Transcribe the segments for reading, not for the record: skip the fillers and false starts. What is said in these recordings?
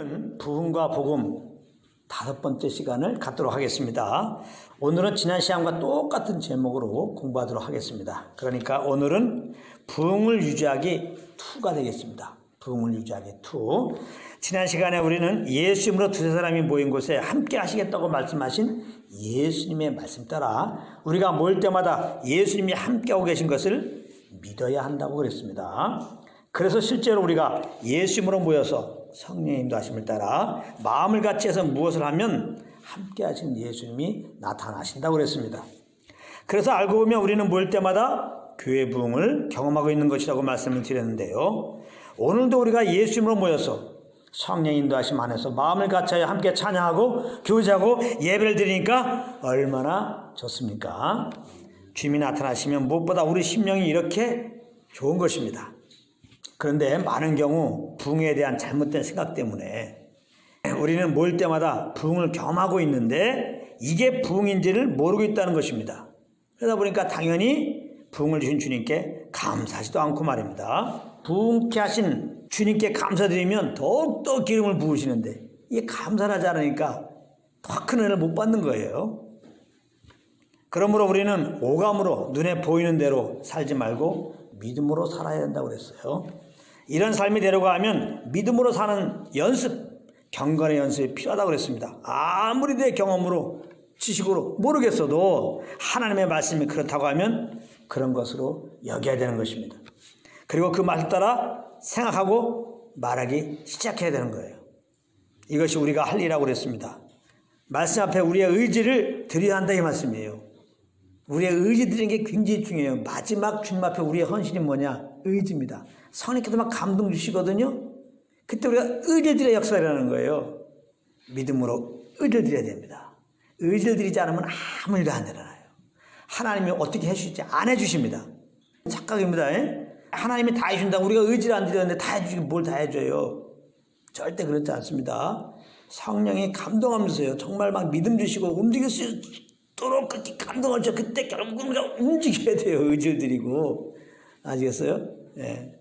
오늘은 부흥과 복음 5번째 시간을 갖도록 하겠습니다. 오늘은 지난 시간과 똑같은 제목으로 공부하도록 하겠습니다. 그러니까 오늘은 부흥을 유지하기 2가 되겠습니다. 부흥을 유지하기 2. 지난 시간에 우리는 예수님으로 두세 사람이 모인 곳에 함께 하시겠다고 말씀하신 예수님의 말씀 따라 우리가 모일 때마다 예수님이 함께하고 계신 것을 믿어야 한다고 그랬습니다. 그래서 실제로 우리가 예수님으로 모여서 성령의 인도하심을 따라 마음을 같이 해서 무엇을 하면 함께 하시는 예수님이 나타나신다고 그랬습니다. 그래서 알고 보면 우리는 모일 때마다 교회 부흥을 경험하고 있는 것이라고 말씀을 드렸는데요. 오늘도 우리가 예수님으로 모여서 성령의 인도하심 안에서 마음을 같이 함께 찬양하고 교제하고 예배를 드리니까 얼마나 좋습니까? 주님이 나타나시면 무엇보다 우리 심령이 이렇게 좋은 것입니다. 그런데 많은 경우 부흥에 대한 잘못된 생각 때문에 우리는 모일 때마다 부흥을 경험하고 있는데 이게 부흥인지를 모르고 있다는 것입니다. 그러다 보니까 당연히 부흥을 주신 주님께 감사하지도 않고 말입니다. 부흥케 하신 주님께 감사드리면 더욱더 기름을 부으시는데 이게 감사를 하지 않으니까 더 큰 은혜를 못 받는 거예요. 그러므로 우리는 오감으로 눈에 보이는 대로 살지 말고 믿음으로 살아야 된다고 그랬어요. 이런 삶이 되려고 하면 믿음으로 사는 연습, 경건의 연습이 필요하다고 그랬습니다. 아무리 내 경험으로 지식으로 모르겠어도 하나님의 말씀이 그렇다고 하면 그런 것으로 여겨야 되는 것입니다. 그리고 그 말을 따라 생각하고 말하기 시작해야 되는 거예요. 이것이 우리가 할 일이라고 그랬습니다. 말씀 앞에 우리의 의지를 드려야 한다 이 말씀이에요. 우리의 의지 드리는 게 굉장히 중요해요. 마지막 주님 앞에 우리의 헌신이 뭐냐? 의지입니다. 성령께서 막 감동 주시거든요. 그때 우리가 의지를 드려야 역사가 일어나는 거예요. 믿음으로 의지를 드려야 됩니다. 의지를 드리지 않으면 아무 일도 안 일어나요. 하나님이 어떻게 해주실지 안 해주십니다. 착각입니다. 하나님이 다 해준다고 우리가 의지를 안 드렸는데 다 해주기 뭘 다 해줘요. 절대 그렇지 않습니다. 성령이 감동하면서요. 정말 막 믿음 주시고 움직일 수 있도록 그렇게 감동을 줘. 그때 결국 우리가 움직여야 돼요. 의지를 드리고. 아시겠어요? 네.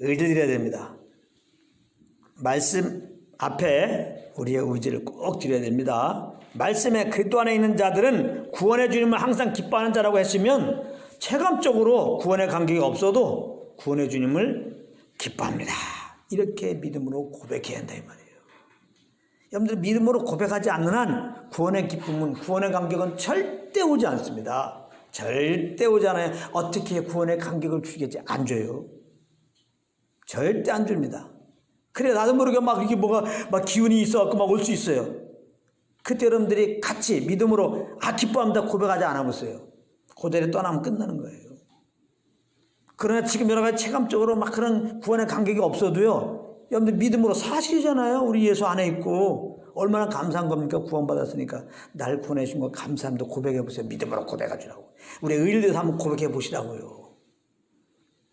의지를 드려야 됩니다. 말씀 앞에 우리의 의지를 꼭 드려야 됩니다. 말씀에 그리스도 안에 있는 자들은 구원의 주님을 항상 기뻐하는 자라고 했으면 체감적으로 구원의 감격이 없어도 구원의 주님을 기뻐합니다. 이렇게 믿음으로 고백해야 한다 이 말이에요. 여러분들 믿음으로 고백하지 않는 한 구원의 기쁨은 구원의 감격은 절대 오지 않습니다. 절대 오지 않아요. 어떻게 구원의 감격을 주겠지? 안 줘요. 절대 안 줍니다. 그래 나도 모르게 막 이렇게 뭐가 막 기운이 있어갖고 막 올 수 있어요. 그때 여러분들이 같이 믿음으로 기뻐합니다 고백하지 않아 보세요. 그대로 떠나면 끝나는 거예요. 그러나 지금 여러 가지 체감적으로 막 그런 구원의 감격이 없어도요. 여러분들 믿음으로 사실이잖아요. 우리 예수 안에 있고 얼마나 감사한 겁니까? 구원받았으니까 날 구원해 주신 거 감사합니다. 고백해 보세요. 믿음으로 고백해 주라고. 우리 의를 대해서 한번 고백해 보시라고요.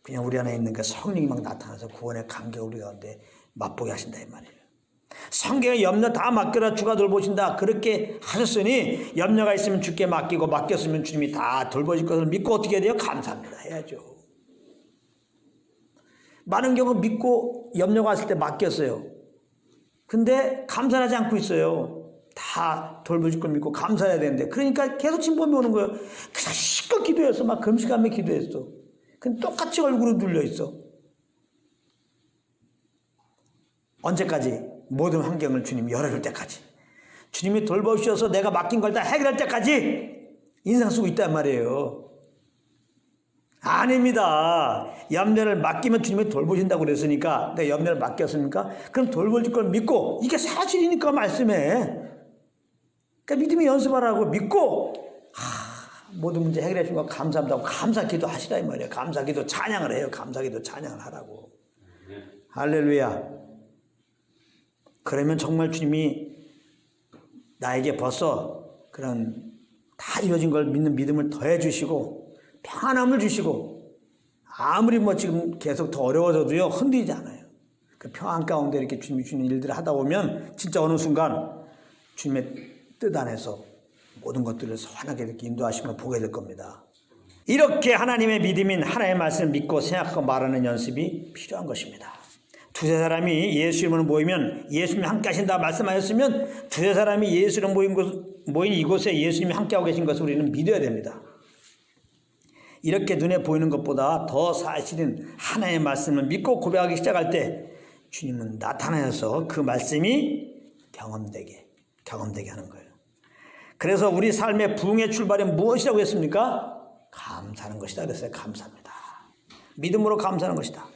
그냥 우리 안에 있는 그 성령이 막 나타나서 구원의 감격을 우리 가운데 맛보게 하신다 이 말이에요. 성경에 염려 다 맡겨라 주가 돌보신다 그렇게 하셨으니 염려가 있으면 주께 맡기고 맡겼으면 주님이 다 돌보실 것을 믿고 어떻게 해야 돼요? 감사합니다 해야죠. 많은 경우 믿고 염려가 왔을 때 맡겼어요. 근데 감사하지 않고 있어요. 다 돌보실 걸 믿고 감사해야 되는데 그러니까 계속 진범이 오는 거예요. 그래서 실컷 기도했어. 막 금식하며 기도했어. 근데 똑같이 얼굴을 눌려 있어. 언제까지? 모든 환경을 주님이 열어줄 때까지. 주님이 돌보셔서 내가 맡긴 걸 다 해결할 때까지 인상 쓰고 있단 말이에요. 아닙니다. 염려를 맡기면 주님이 돌보신다고 그랬으니까 내가 염려를 맡겼습니까? 그럼 돌보실 걸 믿고 이게 사실이니까 말씀해. 그러니까 믿음의 연습하라고 믿고 모든 문제 해결해 준 거 감사합니다. 감사기도 하시라 이 말이에요. 감사기도 찬양을 해요. 감사기도 찬양을 하라고. 할렐루야. 그러면 정말 주님이 나에게 벌써 그런 다 이루어진 걸 믿는 믿음을 더해 주시고 평안함을 주시고 아무리 뭐 지금 계속 더 어려워져도요 흔들리지 않아요. 그 평안 가운데 이렇게 주님이 주는 일들을 하다 보면 진짜 어느 순간 주님의 뜻 안에서 모든 것들을 선하게 이렇게 인도하시는 걸 보게 될 겁니다. 이렇게 하나님의 믿음인 하나님의 말씀을 믿고 생각하고 말하는 연습이 필요한 것입니다. 두세 사람이 예수 이름으로 모이면 예수님이 함께 하신다 말씀하셨으면 두세 사람이 예수 이름으로 모인 이곳에 예수님이 함께하고 계신 것을 우리는 믿어야 됩니다. 이렇게 눈에 보이는 것보다 더 사실인 하나의 말씀을 믿고 고백하기 시작할 때 주님은 나타나셔서 그 말씀이 경험되게 하는 거예요. 그래서 우리 삶의 부흥의 출발이 무엇이라고 했습니까? 감사하는 것이다 그랬어요. 감사합니다. 믿음으로 감사하는 것이다.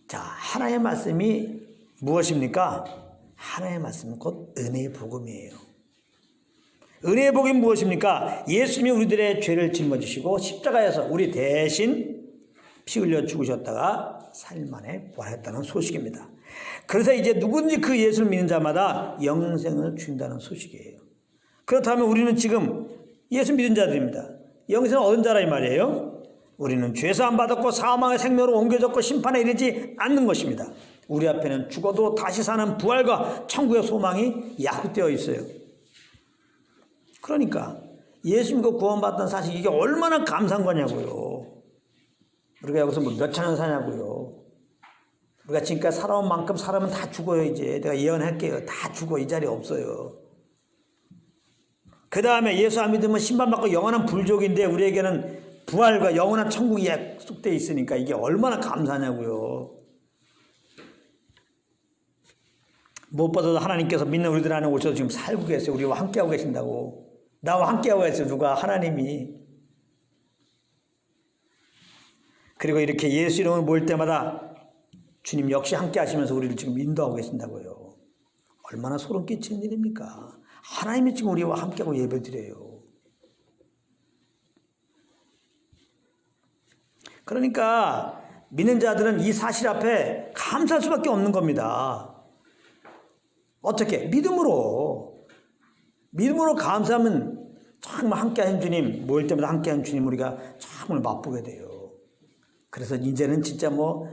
자, 하나의 말씀이 무엇입니까? 하나의 말씀은 곧 은혜의 복음이에요. 은혜의 복음이 무엇입니까? 예수님이 우리들의 죄를 짊어지시고 십자가에서 우리 대신 피 흘려 죽으셨다가 4일 만에 부활했다는 소식입니다. 그래서 이제 누구든지 그 예수를 믿는 자마다 영생을 준다는 소식이에요. 그렇다면 우리는 지금 예수 믿은 자들입니다. 영생을 얻은 자라 이 말이에요. 우리는 죄사함 받았고 사망의 생명으로 옮겨졌고 심판에 이르지 않는 것입니다. 우리 앞에는 죽어도 다시 사는 부활과 천국의 소망이 약속되어 있어요. 그러니까 예수 믿고 구원받던 사실 이게 얼마나 감사한 거냐고요. 우리가 여기서 뭐 몇천 년 사냐고요. 우리가 지금까지 살아온 만큼 살아면 다 죽어요. 이제 내가 예언할게요. 다 죽어. 이 자리에 없어요. 그 다음에 예수 안 믿으면 심판받고 영원한 불족인데 우리에게는 부활과 영원한 천국이 약속되어 있으니까 이게 얼마나 감사하냐고요. 무엇보다도 하나님께서 믿는 우리들 안에 오셔서 지금 살고 계세요. 우리와 함께하고 계신다고. 나와 함께하고 계세요. 누가? 하나님이. 그리고 이렇게 예수 이름을 모일 때마다 주님 역시 함께 하시면서 우리를 지금 인도하고 계신다고요. 얼마나 소름 끼치는 일입니까? 하나님이 지금 우리와 함께하고 예배드려요. 그러니까 믿는 자들은 이 사실 앞에 감사할 수밖에 없는 겁니다. 어떻게? 믿음으로 감사하면 정말 함께하는 주님, 모일 때마다 함께하는 주님 우리가 정말 맛보게 돼요. 그래서 이제는 진짜 뭐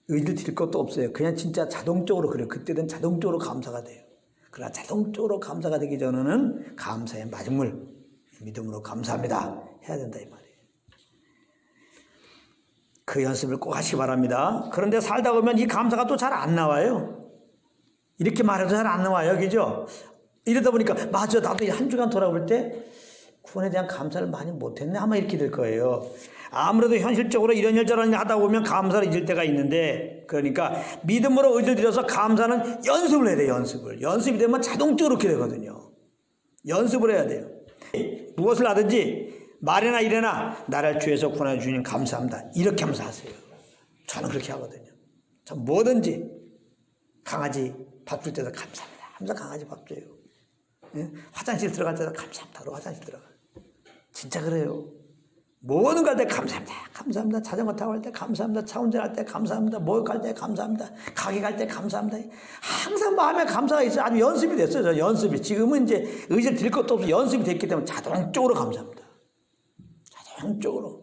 의지를 드릴 것도 없어요. 그냥 진짜 자동적으로 그래요. 그때는 자동적으로 감사가 돼요. 그러나 자동적으로 감사가 되기 전에는 감사의 마지물, 믿음으로 감사합니다 해야 된다 이 말이에요. 그 연습을 꼭 하시기 바랍니다. 그런데 살다 보면 이 감사가 또 잘 안 나와요. 이렇게 말해도 잘 안 나와요. 그죠? 이러다 보니까 맞아, 나도 한 주간 돌아볼 때 구원에 대한 감사를 많이 못했네 아마 이렇게 될 거예요. 아무래도 현실적으로 이런 일 저런 일 하다 보면 감사를 잊을 때가 있는데, 그러니까 믿음으로 의지를 들여서 감사는 연습을 해야 돼요. 연습이 되면 자동적으로 그렇게 되거든요. 연습을 해야 돼요. 무엇을 하든지 말이나 일이나 나를 죄에서 구원해 주님 감사합니다 이렇게 하면서 하세요. 저는 그렇게 하거든요. 전 뭐든지 강아지 밥 줄 때도 감사합니다 하면서 강아지 밥 줘요. 예? 화장실 들어갈 때도 감사합니다 하고 화장실 들어가요. 진짜 그래요. 모든 걸 할 때 감사합니다. 자전거 타고 갈 때 감사합니다. 차 운전할 때 감사합니다. 목욕할 때 감사합니다. 가게 갈 때 감사합니다. 항상 마음에 감사가 있어요. 아주 연습이 됐어요. 저 연습이. 지금은 이제 의지를 드릴 것도 없어 연습이 됐기 때문에 자동적으로 감사합니다. 자동적으로.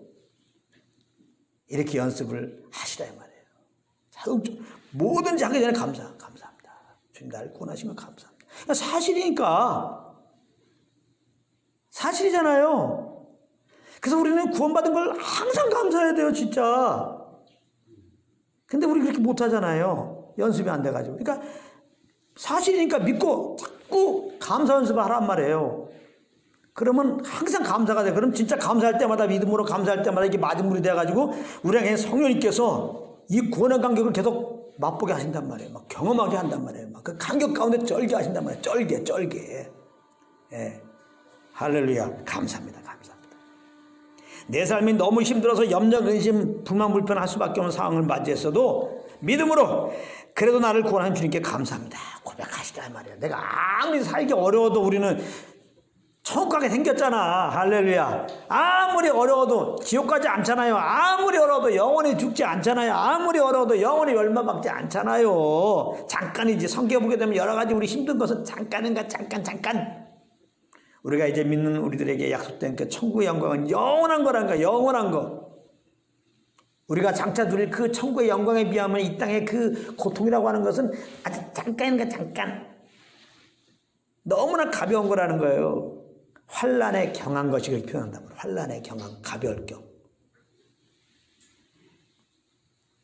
이렇게 연습을 하시라 이 말이에요. 자동적으로. 뭐든지 하기 전에 감사합니다. 주님 나를 구원하시면 감사합니다. 사실이잖아요. 그래서 우리는 구원받은 걸 항상 감사해야 돼요, 진짜. 근데 우리 그렇게 못하잖아요. 연습이 안 돼가지고. 그러니까 사실이니까 믿고 자꾸 감사 연습을 하란 말이에요. 그러면 항상 감사가 돼. 그럼 진짜 감사할 때마다 믿음으로 감사할 때마다 이게 마중물이 돼가지고 우리가 그냥 성령님께서 이 구원의 감격을 계속 맛보게 하신단 말이에요. 막 경험하게 한단 말이에요. 막 그 감격 가운데 쩔게 하신단 말이에요. 쩔게. 예. 할렐루야. 감사합니다. 내 삶이 너무 힘들어서 염려, 근심, 불만, 불편할 수밖에 없는 상황을 맞이했어도 믿음으로 그래도 나를 구원하는 주님께 감사합니다 고백하시라 말이에요. 내가 아무리 살기 어려워도 우리는 천국 가게 생겼잖아. 할렐루야. 아무리 어려워도 지옥 가지 않잖아요. 아무리 어려워도 영원히 죽지 않잖아요. 아무리 어려워도 영원히 멸망받지 않잖아요. 잠깐이지. 성경 보게 되면 여러 가지 우리 힘든 것은 잠깐. 우리가 이제 믿는 우리들에게 약속된 그 천국의 영광은 영원한 거란가, 영원한 거. 우리가 장차 누릴 그 천국의 영광에 비하면 이 땅의 그 고통이라고 하는 것은 아주 잠깐. 너무나 가벼운 거라는 거예요. 환난에 경한 것이 표현한다면 환난에 경한 가벼울 경.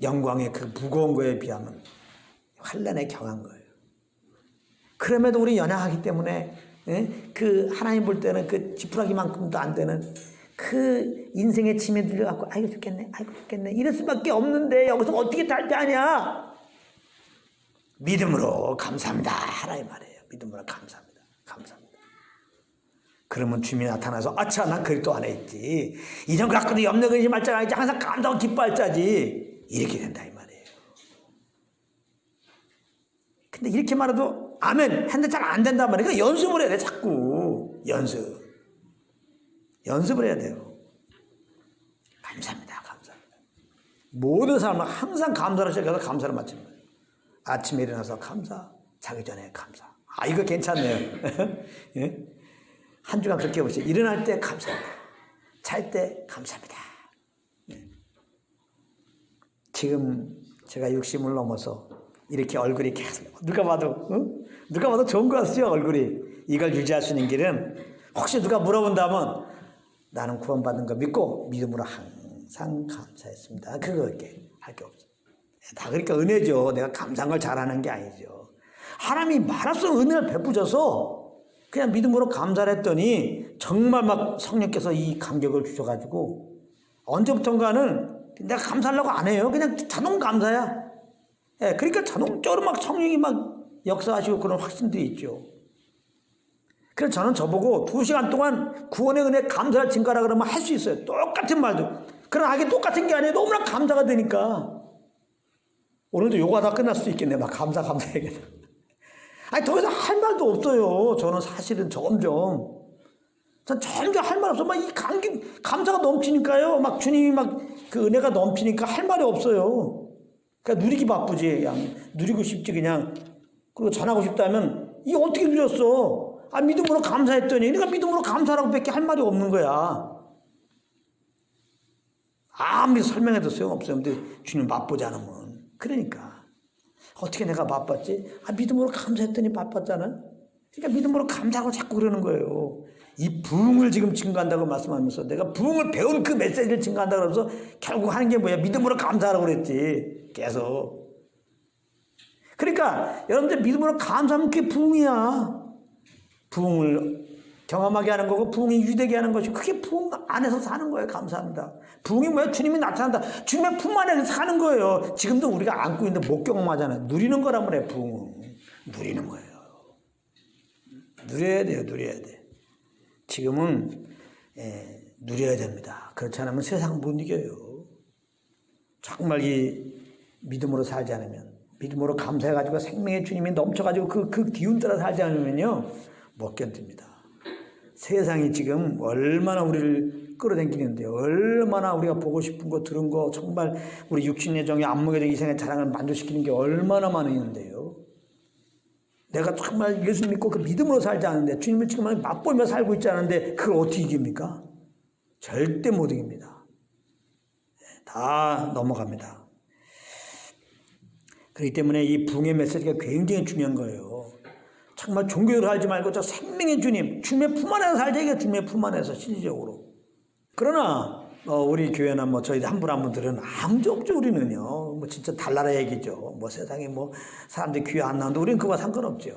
영광의 그 무거운 거에 비하면 환난에 경한 거예요. 그럼에도 우리 연약하기 때문에 그 하나님 볼 때는 그 지푸라기만큼도 안 되는 그 인생의 짐에 들려갖고 아이고 죽겠네 이럴 수밖에 없는데 여기서 어떻게 탈피하냐? 믿음으로 감사합니다 하나의 말이에요. 믿음으로 감사합니다. 그러면 주님이 나타나서 아차 난 그리스도 안에 있지, 이전 갖고도 염려 근심할 자가 있지, 항상 감사하고 기뻐할 자지, 이렇게 된다 이 말이에요. 근데 이렇게 말해도 아멘 했는데 잘 안 된단 말이에요. 그러니까 연습을 해야 돼. 자꾸 연습을 해야 돼요. 감사합니다. 모든 사람은 항상 감사를 시작해서 감사를 마치는 거예요. 아침에 일어나서 감사, 자기 전에 감사. 아 이거 괜찮네요. 예? 한 주간 그렇게 해보세요. 일어날 때 감사합니다. 잘 때 감사합니다. 예. 지금 제가 60을 넘어서 이렇게 얼굴이 계속 누가 봐도 좋은 거 같죠? 얼굴이. 이걸 유지할 수 있는 길은 혹시 누가 물어본다면 나는 구원받은 거 믿고 믿음으로 항상 감사했습니다. 그거밖에 할 게 없어요. 다 그러니까 은혜죠. 내가 감사한 걸 잘하는 게 아니죠. 하나님이 말할 수 없는 은혜를 베푸셔서 그냥 믿음으로 감사를 했더니 정말 막 성령께서 이 감격을 주셔가지고 언제부턴가는 내가 감사하려고 안 해요. 그냥 자동 감사야. 예, 그러니까 자동적으로 막 성령이 막 역사하시고 그런 확신들이 있죠. 그래서 저는 저보고 2시간 동안 구원의 은혜 감사를 증가하라 그러면 할 수 있어요. 똑같은 말도. 그러나 하긴 똑같은 게 아니에요. 너무나 감사가 되니까. 오늘도 요가 다 끝날 수도 있겠네. 막 감사 얘기다. 아니 더 이상 할 말도 없어요. 저는 사실은 점점 할 말 없어. 막 이 감사가 넘치니까요. 막 주님이 막 그 은혜가 넘치니까 할 말이 없어요. 그러니까 누리기 바쁘지. 그냥 누리고 싶지 그냥. 그리고 전하고 싶다면 이게 어떻게 누렸어? 아 믿음으로 감사했더니 내가 믿음으로 감사라고 밖에 할 말이 없는 거야. 아무리 설명해도 소용없어요. 근데 주님 바쁘지 않으면. 그러니까. 어떻게 내가 바빴지? 아, 믿음으로 감사했더니 바빴잖아. 그러니까 믿음으로 감사하고 자꾸 그러는 거예요. 이 부흥을 지금 증거한다고 말씀하면서 내가 부흥을 배운 그 메시지를 증거한다고 그러면서 결국 하는 게 뭐야? 믿음으로 감사하라고 그랬지. 계속. 그러니까 여러분들 믿음으로 감사하면 그게 부흥이야. 부흥을 경험하게 하는 거고 부흥이 유대게 하는 것이 그게 부흥 안에서 사는 거예요. 감사합니다. 부흥이 뭐예요? 주님이 나타난다. 주님의 품 안에서 사는 거예요. 지금도 우리가 안고 있는데 못 경험하잖아요. 누리는 거란 말이에요. 부흥은. 누리는 거예요. 누려야 돼요. 누려야 돼. 지금은 누려야 됩니다. 그렇지 않으면 세상 못 이겨요. 정말 이 믿음으로 살지 않으면, 믿음으로 감사해가지고 생명의 주님이 넘쳐가지고 그 기운 따라 살지 않으면요 못 견딥니다. 세상이 지금 얼마나 우리를 끌어당기는데, 얼마나 우리가 보고 싶은 거 들은 거 정말 우리 육신의 정의 안목의 이 생의 자랑을 만족시키는 게 얼마나 많은데요. 내가 정말 예수 믿고 그 믿음으로 살지 않은데, 주님을 지금 맛보며 살고 있지 않은데 그걸 어떻게 이깁니까? 절대 못 이깁니다. 다 넘어갑니다. 그렇기 때문에 이 부흥의 메시지가 굉장히 중요한 거예요. 정말 종교로 살지 말고 저 생명의 주님, 주님의 품 안에서 살자. 이게 주님의 품 안에서 실질적으로. 그러나 우리 교회나 뭐 저희 한 분 한 분들은 아무도 없죠. 우리는요. 뭐 진짜 달나라 얘기죠. 뭐 세상에 뭐 사람들이 귀에 안 나오는데 우리는 그거와 상관없죠.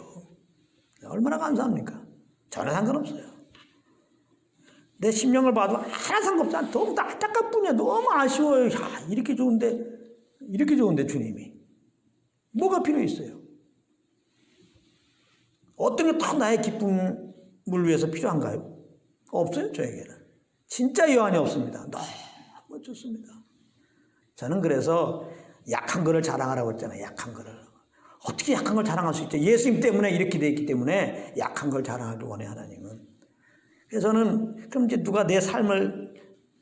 얼마나 감사합니까? 전혀 상관없어요. 내 심령을 봐도 하나 상관없어. 너무 안타까울 뿐이야. 너무 아쉬워요. 야, 이렇게 좋은데 주님이. 뭐가 필요 있어요? 어떤 게 다 나의 기쁨을 위해서 필요한가요? 없어요, 저에게는. 진짜 여한이 없습니다. 너무 좋습니다. 저는 그래서 약한 거를 자랑하라고 했잖아요. 약한 거를. 어떻게 약한 걸 자랑할 수 있죠? 예수님 때문에 이렇게 돼 있기 때문에 약한 걸 자랑하길 원해, 하나님은. 그래서 저는, 그럼 이제 누가 내 삶을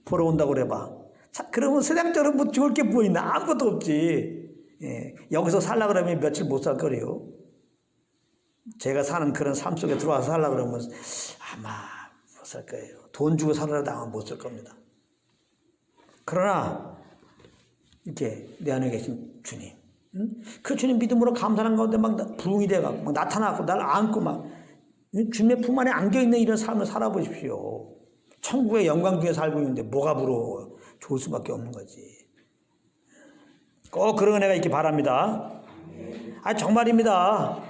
보러 온다고 그래봐. 자, 그러면 세상적으로 뭐 좋을 게 뭐 있나? 아무것도 없지. 예, 여기서 살라 그러면 며칠 못 살 거래요. 제가 사는 그런 삶 속에 들어와서 살라 그러면 아마 못 살 거예요. 돈 주고 살아라도 아마 못 살 겁니다. 그러나 이렇게 내 안에 계신 주님, 그 주님 믿음으로 감사하는 가운데 막 부흥이 돼가고 막 나타나고 날 안고 막 주님의 품 안에 안겨있는 이런 삶을 살아보십시오. 천국의 영광 중에 살고 있는데 뭐가 부러워? 좋을 수밖에 없는 거지. 꼭 그런 은혜가 있기 바랍니다. 정말입니다.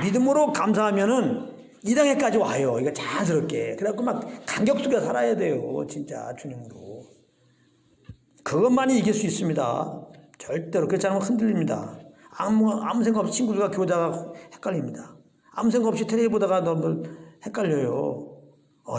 믿음으로 감사하면은 이 땅에까지 와요. 이거 자연스럽게. 그래갖고 막 감격 속에 살아야 돼요. 진짜 주님으로. 그것만이 이길 수 있습니다. 절대로. 그렇지 않으면 흔들립니다. 아무 생각 없이 친구들과 교대하다가 헷갈립니다. 아무 생각 없이 텔레비 보다가 너무 헷갈려요.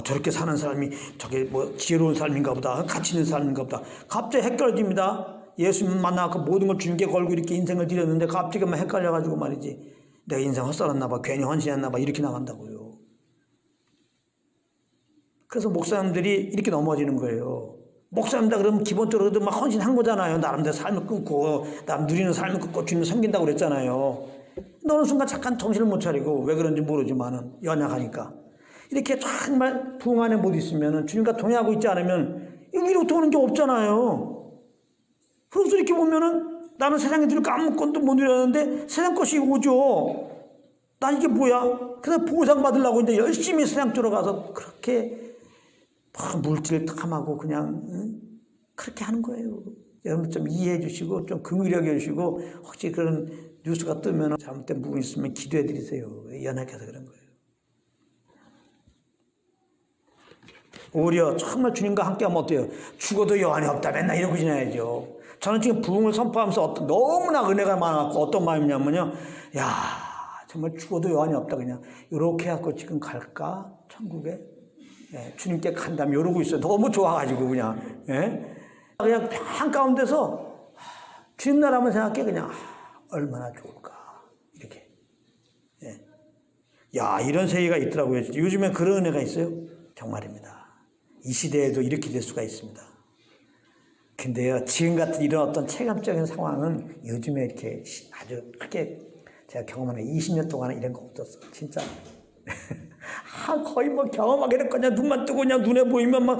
저렇게 사는 사람이 저게 뭐 지혜로운 삶인가 보다. 가치 있는 삶인가 보다. 갑자기 헷갈려집니다. 예수님 만나고 모든 걸 주님께 걸고 이렇게 인생을 드렸는데 갑자기 막 헷갈려가지고 말이지. 내가 인생 헛살았나 봐. 괜히 헌신했나 봐. 이렇게 나간다고요. 그래서 목사님들이 이렇게 넘어지는 거예요. 목사님다 그러면 기본적으로 막 헌신한 거잖아요. 나름대로 삶을 끊고 남 누리는 삶을 끊고 주님을 섬긴다고 그랬잖아요. 근데 어느 순간 잠깐 정신을 못 차리고 왜 그런지 모르지만은 연약하니까 이렇게 정말 부흥 안에 못 있으면은 주님과 동행하고 있지 않으면 위로부터 오는 게 없잖아요. 그래서 이렇게 보면은 나는 세상에 들을 거 아무것도 못 누렸는데 세상 것이 오죠. 난 이게 뭐야? 그래서 보상 받으려고 이제 열심히 세상 쪽으로 가서 그렇게 물질을 탐하고 그냥 그렇게 하는 거예요. 여러분 좀 이해해 주시고 좀 긍휼히 여 주시고 혹시 그런 뉴스가 뜨면 잘못된 부분이 있으면 기도해 드리세요. 연약해서 그런 거예요. 오히려 정말 주님과 함께하면 어때요? 죽어도 여한이 없다 맨날 이러고 지내야죠. 저는 지금 부흥을 선포하면서 너무나 은혜가 많았고 어떤 마음이냐면요. 야 정말 죽어도 여한이 없다 그냥 이렇게 해갖고 지금 갈까? 천국에? 예, 주님께 간다면 이러고 있어요. 너무 좋아가지고 그냥 그냥 한가운데서 주님 나라만 생각해 그냥 얼마나 좋을까 이렇게. 야 이런 세계가 있더라고요. 요즘에 그런 은혜가 있어요. 정말입니다. 이 시대에도 이렇게 될 수가 있습니다. 근데요 지금 같은 이런 어떤 체감적인 상황은 요즘에 이렇게 아주 크게 제가 경험하는 20년 동안은 이런 거 없었어. 진짜. 거의 뭐 경험하게 될 거냐 눈만 뜨고 그냥 눈에 보이면 막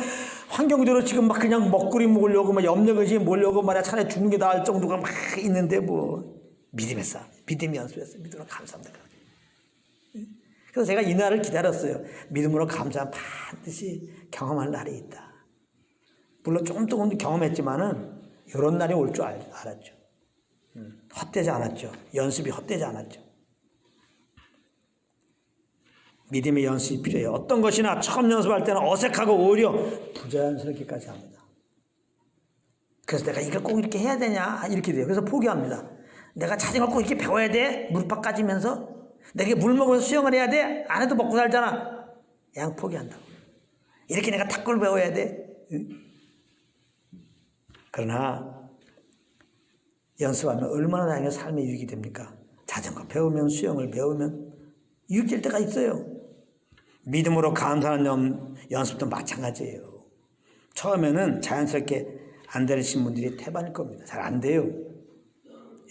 환경적으로 지금 막 그냥 먹구리 먹으려고 막 염려의식에 몰려고 말이야 차라리 죽는 게 나을 정도가 막 있는데 뭐 믿음의 싸움 믿음이 연습했어요. 믿음으로 감사합니다. 그래서 제가 이 날을 기다렸어요. 믿음으로 감사한 반드시 경험할 날이 있다. 물론 조금 경험했지만은 이런 날이 올 줄 알았죠. 헛되지 않았죠. 연습이 헛되지 않았죠. 믿음의 연습이 필요해요. 어떤 것이나 처음 연습할 때는 어색하고 오히려 부자연스럽게까지 합니다. 그래서 내가 이걸 꼭 이렇게 해야 되냐 이렇게 돼요. 그래서 포기합니다. 내가 자전거 꼭 이렇게 배워야 돼? 무릎팍 까지면서? 내가 물 먹으면서 수영을 해야 돼? 안 해도 먹고 살잖아. 그냥 포기한다고. 이렇게 내가 탁구를 배워야 돼? 응? 그러나 연습하면 얼마나 다행히 삶의 유익이 됩니까? 자전거 배우면 수영을 배우면 유익될 때가 있어요. 믿음으로 감사하는 연습도 마찬가지예요. 처음에는 자연스럽게 안 되신 분들이 태반일 겁니다. 잘 안 돼요.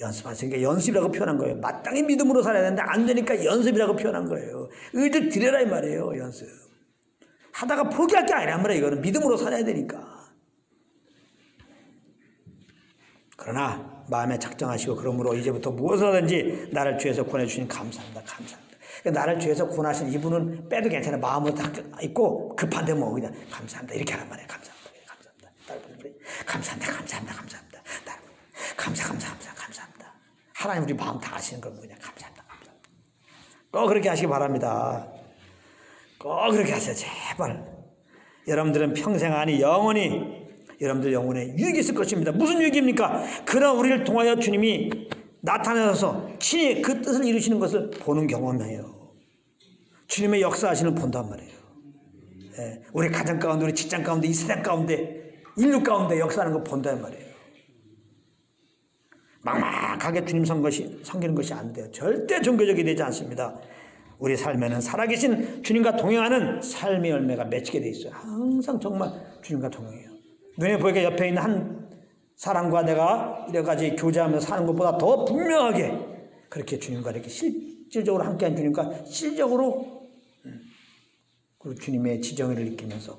연습하시니까 연습이라고 표현한 거예요. 마땅히 믿음으로 살아야 되는데 안 되니까 연습이라고 표현한 거예요. 의지를 드려라 이 말이에요. 연습. 하다가 포기할 게 아니란 말이에요. 이거는 믿음으로 살아야 되니까. 그러나 마음에 작정하시고 그러므로 이제부터 무엇을 하든지 나를 주에서 구원해 주시니 감사합니다. 감사합니다. 나를 주에서 구원하신 이분은 빼도 괜찮아요. 마음으로 다 있고 급한데 뭐 그냥 감사합니다. 이렇게 하란 말이에요. 감사합니다. 감사합니다. 감사합니다. 감사합니다. 감사합니다. 감사합니다. 하나님 우리 마음 다 아시는 걸 그냥 감사합니다. 감사합니다. 꼭 그렇게 하시기 바랍니다. 꼭 그렇게 하세요. 제발. 여러분들은 평생 아니 영원히 여러분들 영혼에 유익이 있을 것입니다. 무슨 유익입니까? 그러나 우리를 통하여 주님이 나타나서 친히 그 뜻을 이루시는 것을 보는 경험이에요. 주님의 역사하시는 본단 말이에요. 우리 가정 가운데, 우리 직장 가운데, 이 세상 가운데, 인류 가운데 역사하는 거 본단 말이에요. 막막하게 주님 섬기는 것이 안 돼요. 절대 종교적이 되지 않습니다. 우리 삶에는 살아계신 주님과 동행하는 삶의 열매가 맺히게 돼 있어요. 항상 정말 주님과 동행해요. 눈에 보이게 옆에 있는 한 사람과 내가 여러 가지 교제하면서 사는 것보다 더 분명하게 그렇게 주님과 이렇게 실질적으로 함께한 주님과 실질적으로 그리고 주님의 지정의를 느끼면서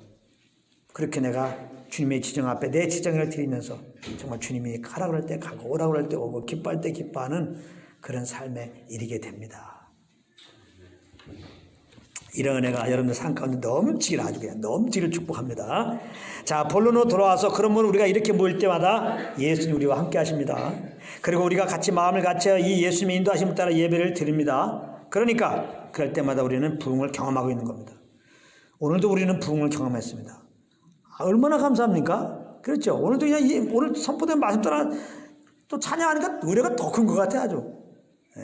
그렇게 내가 주님의 지정 앞에 내 지정의를 드리면서 정말 주님이 가라 그럴 때 가고 오라 그럴 때 오고 기뻐할 때 기뻐하는 그런 삶에 이르게 됩니다. 이런 은혜가 여러분들 삶 가운데 넘치기를 아주 그냥 넘치기를 축복합니다. 자, 본론으로 돌아와서 그러면 우리가 이렇게 모일 때마다 예수님 우리와 함께 하십니다. 그리고 우리가 같이 마음을 같이 이 예수님의 인도하심을 따라 예배를 드립니다. 그러니까 그럴 때마다 우리는 부흥을 경험하고 있는 겁니다. 오늘도 우리는 부흥을 경험했습니다. 얼마나 감사합니까? 그렇죠. 오늘도 그냥 오늘 선포된 말씀 따라 또 찬양하니까 의뢰가 더 큰 것 같아요, 아주. 네.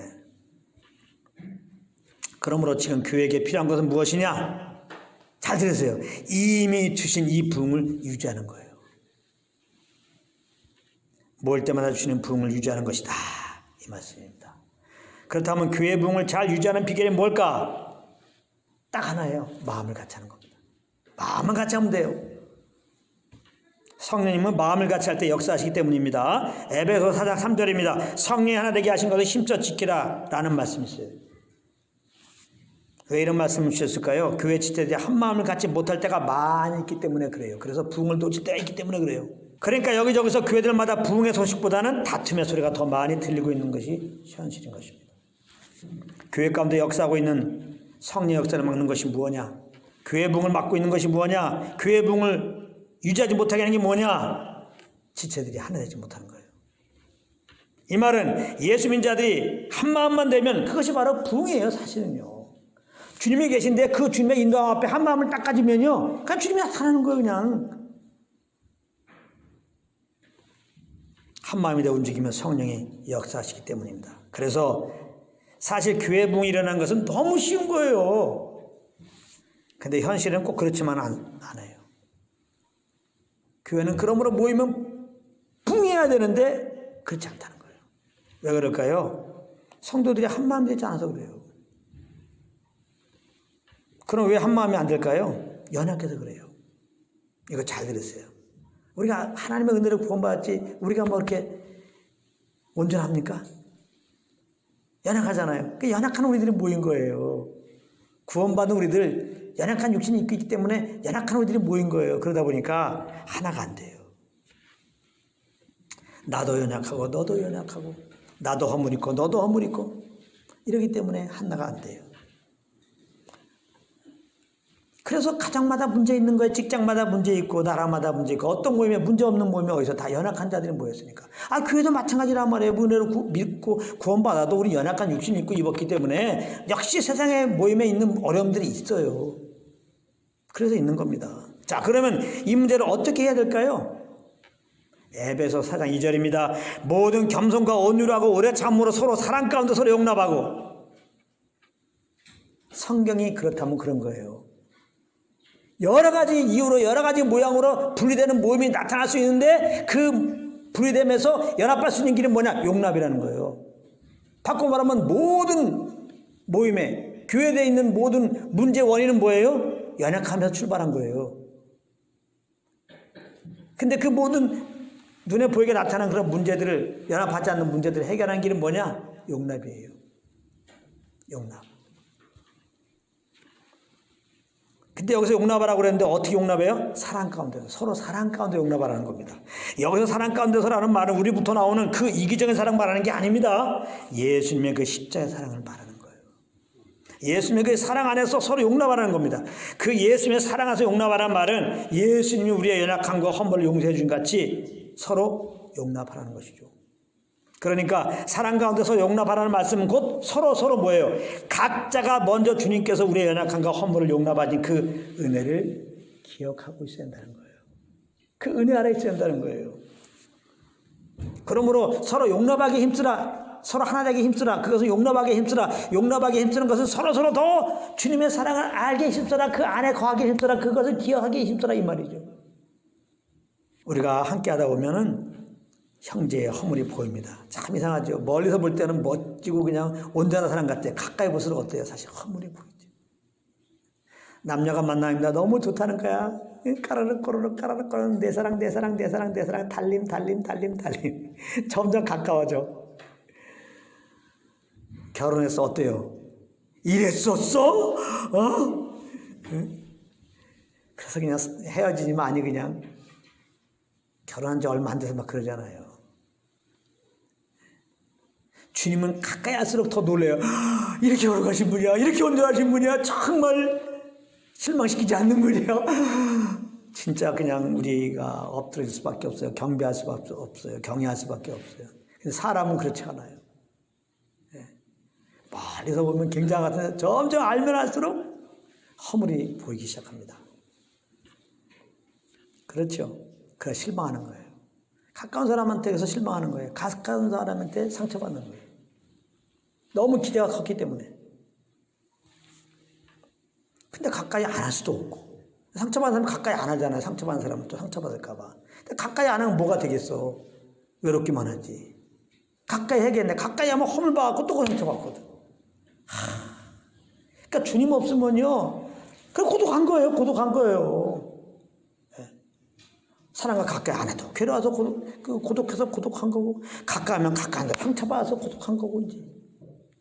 그러므로 지금 교회에게 필요한 것은 무엇이냐? 잘 들으세요. 이미 주신 이 부흥을 유지하는 거예요. 모일 때마다 주시는 부흥을 유지하는 것이다. 이 말씀입니다. 그렇다면 교회 부흥을 잘 유지하는 비결이 뭘까? 딱 하나예요. 마음을 같이 하는 겁니다. 마음을 같이 하면 돼요. 성령님은 마음을 같이 할 때 역사하시기 때문입니다. 에베소 4장 3절입니다. 성령이 하나 되게 하신 것을 힘써 지키라 라는 말씀이 있어요. 왜 이런 말씀을 주셨을까요? 교회 지체들이 한 마음을 갖지 못할 때가 많이 있기 때문에 그래요. 그래서 부흥을 놓칠 때가 있기 때문에 그래요. 그러니까 여기저기서 교회들마다 부흥의 소식보다는 다툼의 소리가 더 많이 들리고 있는 것이 현실인 것입니다. 교회 가운데 역사하고 있는 성령 역사를 막는 것이 무엇이냐? 교회 부흥을 막고 있는 것이 무엇이냐? 교회 부흥을 유지하지 못하게 하는 게 뭐냐? 지체들이 하나 되지 못하는 거예요. 이 말은 예수 민자들이 한 마음만 되면 그것이 바로 부흥이에요, 사실은요. 주님이 계신데 그 주님의 인도함 앞에 한 마음을 딱 가지면요, 그냥 주님이 나타나는 거예요, 그냥. 한 마음이 되어 움직이면 성령이 역사하시기 때문입니다. 그래서 사실 교회 부흥이 일어난 것은 너무 쉬운 거예요. 근데 현실은 꼭 그렇지만 않아요. 교회는 그러므로 모이면 부흥해야 되는데 그렇지 않다는 거예요. 왜 그럴까요? 성도들이 한 마음 되지 않아서 그래요. 그럼 왜 한 마음이 안 될까요? 연약해서 그래요. 이거 잘 들으세요. 우리가 하나님의 은혜를 구원받았지 우리가 뭐 이렇게 온전합니까? 연약하잖아요. 그 연약한 우리들이 모인 거예요. 구원받은 우리들, 연약한 육신이 있기 때문에 연약한 우리들이 모인 거예요. 그러다 보니까 하나가 안 돼요. 나도 연약하고 너도 연약하고 나도 허물 있고 너도 허물 있고 이러기 때문에 하나가 안 돼요. 그래서 가정마다 문제 있는 거예요. 직장마다 문제 있고 나라마다 문제 있고 어떤 모임에 문제 없는 모임이 어디서 다 연약한 자들이 모였으니까. 교회도 마찬가지란 말이에요. 은혜로 믿고 구원받아도 우리 연약한 육신이 있고 입었기 때문에 역시 세상의 모임에 있는 어려움들이 있어요. 그래서 있는 겁니다. 자, 그러면 이 문제를 어떻게 해야 될까요? 에베소 4장 2절입니다. 모든 겸손과 온유로 하고 오래 참음으로 서로 사랑 가운데 서로 용납하고. 성경이 그렇다면 그런 거예요. 여러 가지 이유로 여러 가지 모양으로 분리되는 모임이 나타날 수 있는데 그 분리됨에서 연합할 수 있는 길은 뭐냐? 용납이라는 거예요. 바꿔 말하면 모든 모임에 교회에 있는 모든 문제 원인은 뭐예요? 연약하면서 출발한 거예요. 근데 그 모든 눈에 보이게 나타나는 그런 문제들을 연합하지 않는 문제들을 해결하는 길은 뭐냐? 용납이에요. 용납. 근데 여기서 용납하라고 그랬는데 어떻게 용납해요? 사랑 가운데, 서로 사랑 가운데 용납하라는 겁니다. 여기서 사랑 가운데서라는 말은 우리부터 나오는 그 이기적인 사랑 말하는 게 아닙니다. 예수님의 그 십자가의 사랑을 말하는 거예요. 예수님의 그 사랑 안에서 서로 용납하라는 겁니다. 그 예수님의 사랑 안에서 용납하라는 말은 예수님이 우리의 연약함과 허물을 용서해 준 같이 서로 용납하라는 것이죠. 그러니까 사랑 가운데서 용납하라는 말씀은 곧 서로 뭐예요? 각자가 먼저 주님께서 우리의 연약함과 허물을 용납하신 그 은혜를 기억하고 있어야 한다는 거예요. 그 은혜 아래 있어야 한다는 거예요. 그러므로 서로 용납하기 힘쓰라. 서로 하나 되기 힘쓰라. 그것은 용납하기 힘쓰라. 용납하기 힘쓰는 것은 서로 더 주님의 사랑을 알게 힘쓰라. 그 안에 거하기 힘쓰라. 그것을 기억하기 힘쓰라 이 말이죠. 우리가 함께 하다 보면은 형제의 허물이 보입니다. 참 이상하죠. 멀리서 볼 때는 멋지고 그냥 온전한 사람 같아요. 가까이 볼수록 어때요? 사실 허물이 보이죠. 남녀가 만나니까 너무 좋다는 거야. 까르륵 꼬르륵 까르륵 꼬르륵 내 사랑 달림 점점 가까워져. 결혼해서 어때요? 이랬었어? 그래서 그냥 헤어지지만 아니 그냥 결혼한 지 얼마 안 돼서 막 그러잖아요. 주님은 가까이 할수록 더 놀래요. 이렇게 걸어가신 분이야. 이렇게 온전하신 분이야. 정말 실망시키지 않는 분이야. 진짜 그냥 우리가 엎드릴 수밖에 없어요. 경배할 수밖에 없어요. 경외할 수밖에 없어요. 근데 사람은 그렇지 않아요. 예. 멀리서 보면 굉장히 같은데 점점 알면 알수록 허물이 보이기 시작합니다. 그렇죠. 그래 실망하는 거예요. 가까운 사람한테서 실망하는 거예요. 가까운 사람한테 상처받는 거예요. 너무 기대가 컸기 때문에. 근데 가까이 안 할 수도 없고. 상처받은 사람은 가까이 안 하잖아요. 상처받은 사람은 또 상처받을까 봐. 근데 가까이 안 하면 뭐가 되겠어. 외롭기만 하지. 가까이 해야겠네. 가까이 하면 허물 받고 또 상처받거든. 그러니까 주님 없으면요. 그 고독한 거예요. 고독한 거예요. 네. 사람과 가까이 안 해도 괴로워서 고독해서 고독한 거고, 가까이 하면 가까이 한다. 상처받아서 고독한 거고, 이제.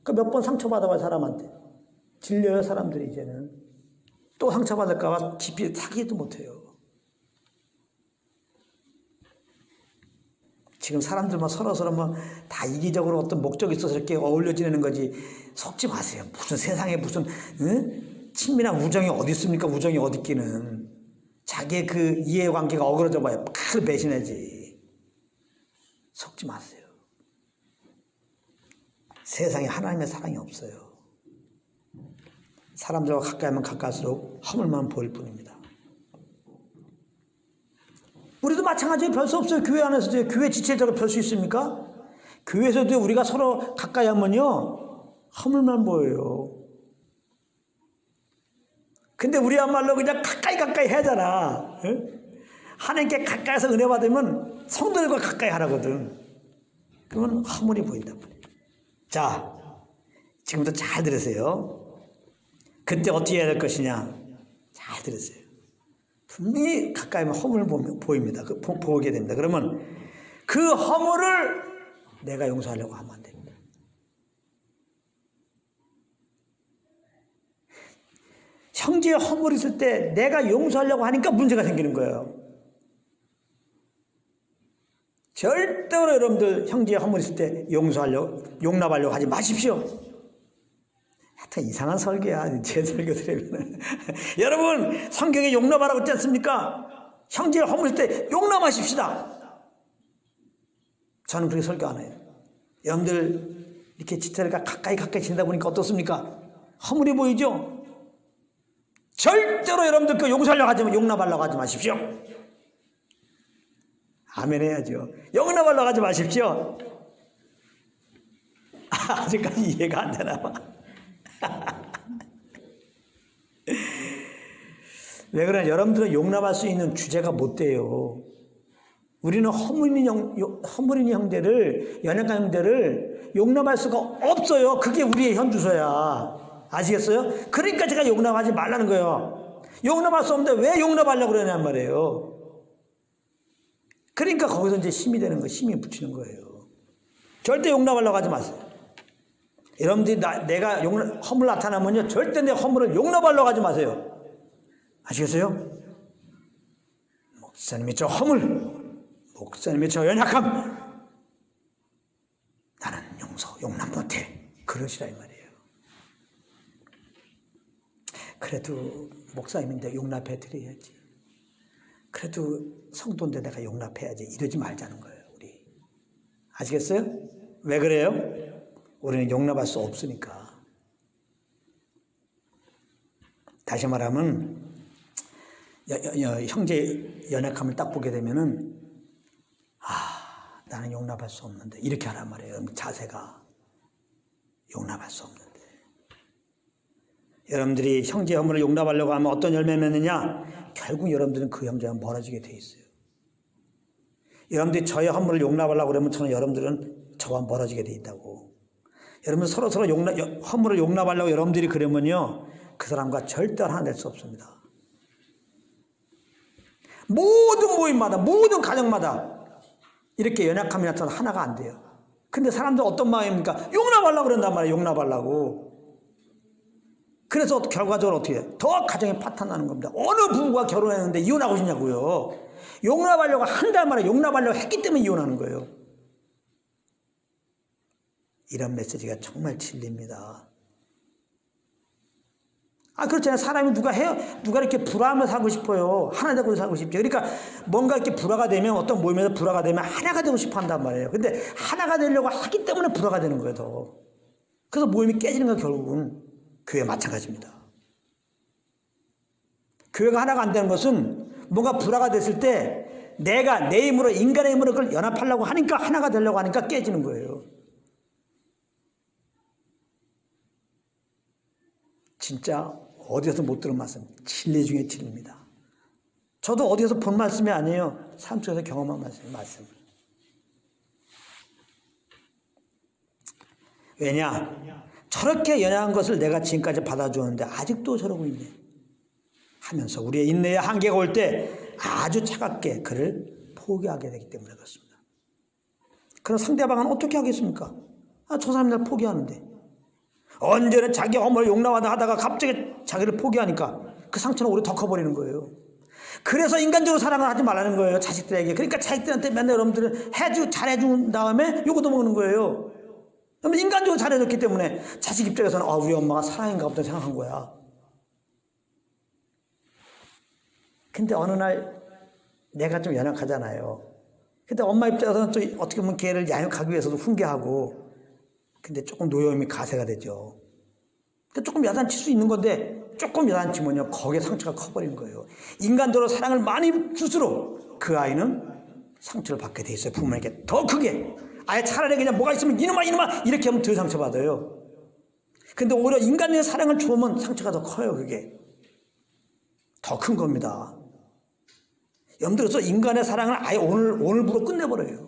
그러니까 몇 번 상처받아봐요, 사람한테. 질려요, 사람들이 이제는. 또 상처받을까봐 깊이 사귀지도 못해요. 지금 사람들만 서로서로 다 이기적으로 어떤 목적이 있어서 이렇게 어울려 지내는 거지. 속지 마세요. 무슨 세상에 무슨 친밀한 우정이 어디 있습니까? 우정이 어디 있기는. 자기의 그 이해관계가 어그러져 봐요. 큰 배신하지. 속지 마세요. 세상에 하나님의 사랑이 없어요. 사람들과 가까이 하면 가까울수록 허물만 보일 뿐입니다. 우리도 마찬가지예요. 별 수 없어요. 교회 안에서도. 교회 지체적으로 별 수 있습니까? 교회에서도 우리가 서로 가까이 하면요 허물만 보여요. 근데 우리야말로 그냥 가까이 하잖아. 하나님께 가까이서 은혜 받으면 성도들과 가까이 하라거든. 그러면 허물이 보인단 말이에요. 자, 지금부터 잘 들으세요. 그때 어떻게 해야 될 것이냐. 잘 들으세요. 분명히 가까이 하면 허물 보입니다. 보게 됩니다. 그러면 그 허물을 내가 용서하려고 하면 안 됩니다. 형제의 허물이 있을 때 내가 용서하려고 하니까 문제가 생기는 거예요. 절대로 여러분들 형제의 허물이 있을 때 용납하려고 하지 마십시오. 하여튼 이상한 설교야. 제 설교 들으면. 여러분 성경에 용납하라고 했지 않습니까? 형제의 허물일 때 용납하십시다. 저는 그렇게 설교 안 해요. 여러분들 이렇게 지체가 가까이 지내다 보니까 어떻습니까? 허물이 보이죠? 절대로 여러분들 그 용서하려고 하지 용납하려고 하지 마십시오. 아멘 해야죠. 용납하려고 하지 마십시오. 아직까지 이해가 안 되나 봐. 왜 그러냐? 여러분들은 용납할 수 있는 주제가 못 돼요. 우리는 허물인 형제를, 연약한 형제를 용납할 수가 없어요. 그게 우리의 현주소야. 아시겠어요? 그러니까 제가 용납하지 말라는 거예요. 용납할 수 없는데 왜 용납하려고 그러냐는 말이에요. 그러니까 거기서 이제 힘이 되는 거예요. 힘이 붙이는 거예요. 절대 용납하려고 하지 마세요. 여러분들이 내가 허물 나타나면요 절대 내 허물을 용납하려고 하지 마세요. 아시겠어요? 목사님이 저 허물, 목사님이 저 연약함, 나는 용납 못해. 그러시라 이 말이에요. 그래도 목사님인데 용납해 드려야지. 그래도 성도인데 내가 용납해야지. 이러지 말자는 거예요. 우리. 아시겠어요? 왜 그래요? 우리는 용납할 수 없으니까. 다시 말하면 형제 연약함을 딱 보게 되면은 나는 용납할 수 없는데 이렇게 하란 말이에요. 자세가 용납할 수 없는데. 여러분들이 형제 허물을 용납하려고 하면 어떤 열매를 맺느냐? 결국 여러분들은 그 형제와 멀어지게 돼 있어요. 여러분들이 저의 허물을 용납하려고 그러면 저는 여러분들은 저와 멀어지게 돼 있다고. 여러분 서로 허물을 용납하려고 여러분들이 그러면요 그 사람과 절대 하나 될 수 없습니다. 모든 모임마다 모든 가정마다 이렇게 연약함이 나타나서 하나가 안 돼요. 근데 사람들 어떤 마음입니까? 용납하려고 그런단 말이에요. 용납하려고. 그래서 결과적으로 어떻게 해요? 더 가정이 파탄나는 겁니다. 어느 부부가 결혼했는데 이혼하고 싶냐고요. 용납하려고 한단 말이에요. 용납하려고 했기 때문에 이혼하는 거예요. 이런 메시지가 정말 진리입니다. 그렇잖아요. 사람이 누가 이렇게 불화하며 살고 싶어요. 하나 되고 살고 싶죠. 그러니까 뭔가 이렇게 불화가 되면 어떤 모임에서 불화가 되면 하나가 되고 싶어 한단 말이에요. 근데 하나가 되려고 하기 때문에 불화가 되는 거예요, 더. 그래서 모임이 깨지는 건 결국은 교회 마찬가지입니다. 교회가 하나가 안 되는 것은 뭔가 불화가 됐을 때 내가 내 힘으로, 인간의 힘으로 그걸 연합하려고 하니까, 하나가 되려고 하니까 깨지는 거예요. 진짜 어디에서 못 들은 말씀, 진리 중에 진리입니다. 저도 어디에서 본 말씀이 아니에요. 삶 속에서 경험한 말씀. 왜냐? 저렇게 연약한 것을 내가 지금까지 받아주었는데 아직도 저러고 있네 하면서 우리의 인내의 한계가 올 때 아주 차갑게 그를 포기하게 되기 때문에 그렇습니다. 그럼 상대방은 어떻게 하겠습니까? 저 사람이 날 포기하는데. 언제는 자기 허물을 용납하다 하다가 갑자기 자기를 포기하니까 그 상처는 오히려 더 커버리는 거예요. 그래서 인간적으로 사랑을 하지 말라는 거예요, 자식들에게. 그러니까 자식들한테 맨날 여러분들은 잘해준 다음에 요거도 먹는 거예요. 그러면 인간적으로 잘해줬기 때문에 자식 입장에서는 우리 엄마가 사랑인가 보다 생각한 거야. 근데 어느 날 내가 좀 연약하잖아요. 근데 엄마 입장에서는 또 어떻게 보면 걔를 양육하기 위해서도 훈계하고, 근데 조금 노여움이 가세가 되죠. 그러니까 조금 야단칠 수 있는 건데 조금 야단치면요 거기에 상처가 커버리는 거예요. 인간적으로 사랑을 많이 줄수록 그 아이는 상처를 받게 돼 있어요. 부모에게 더 크게. 아예 차라리 그냥 뭐가 있으면 이놈아 이렇게 하면 더 상처받아요. 근데 오히려 인간의 사랑을 주면 상처가 더 커요. 그게 더 큰 겁니다. 여러분들께서 인간의 사랑을 아예 오늘부로 끝내버려요.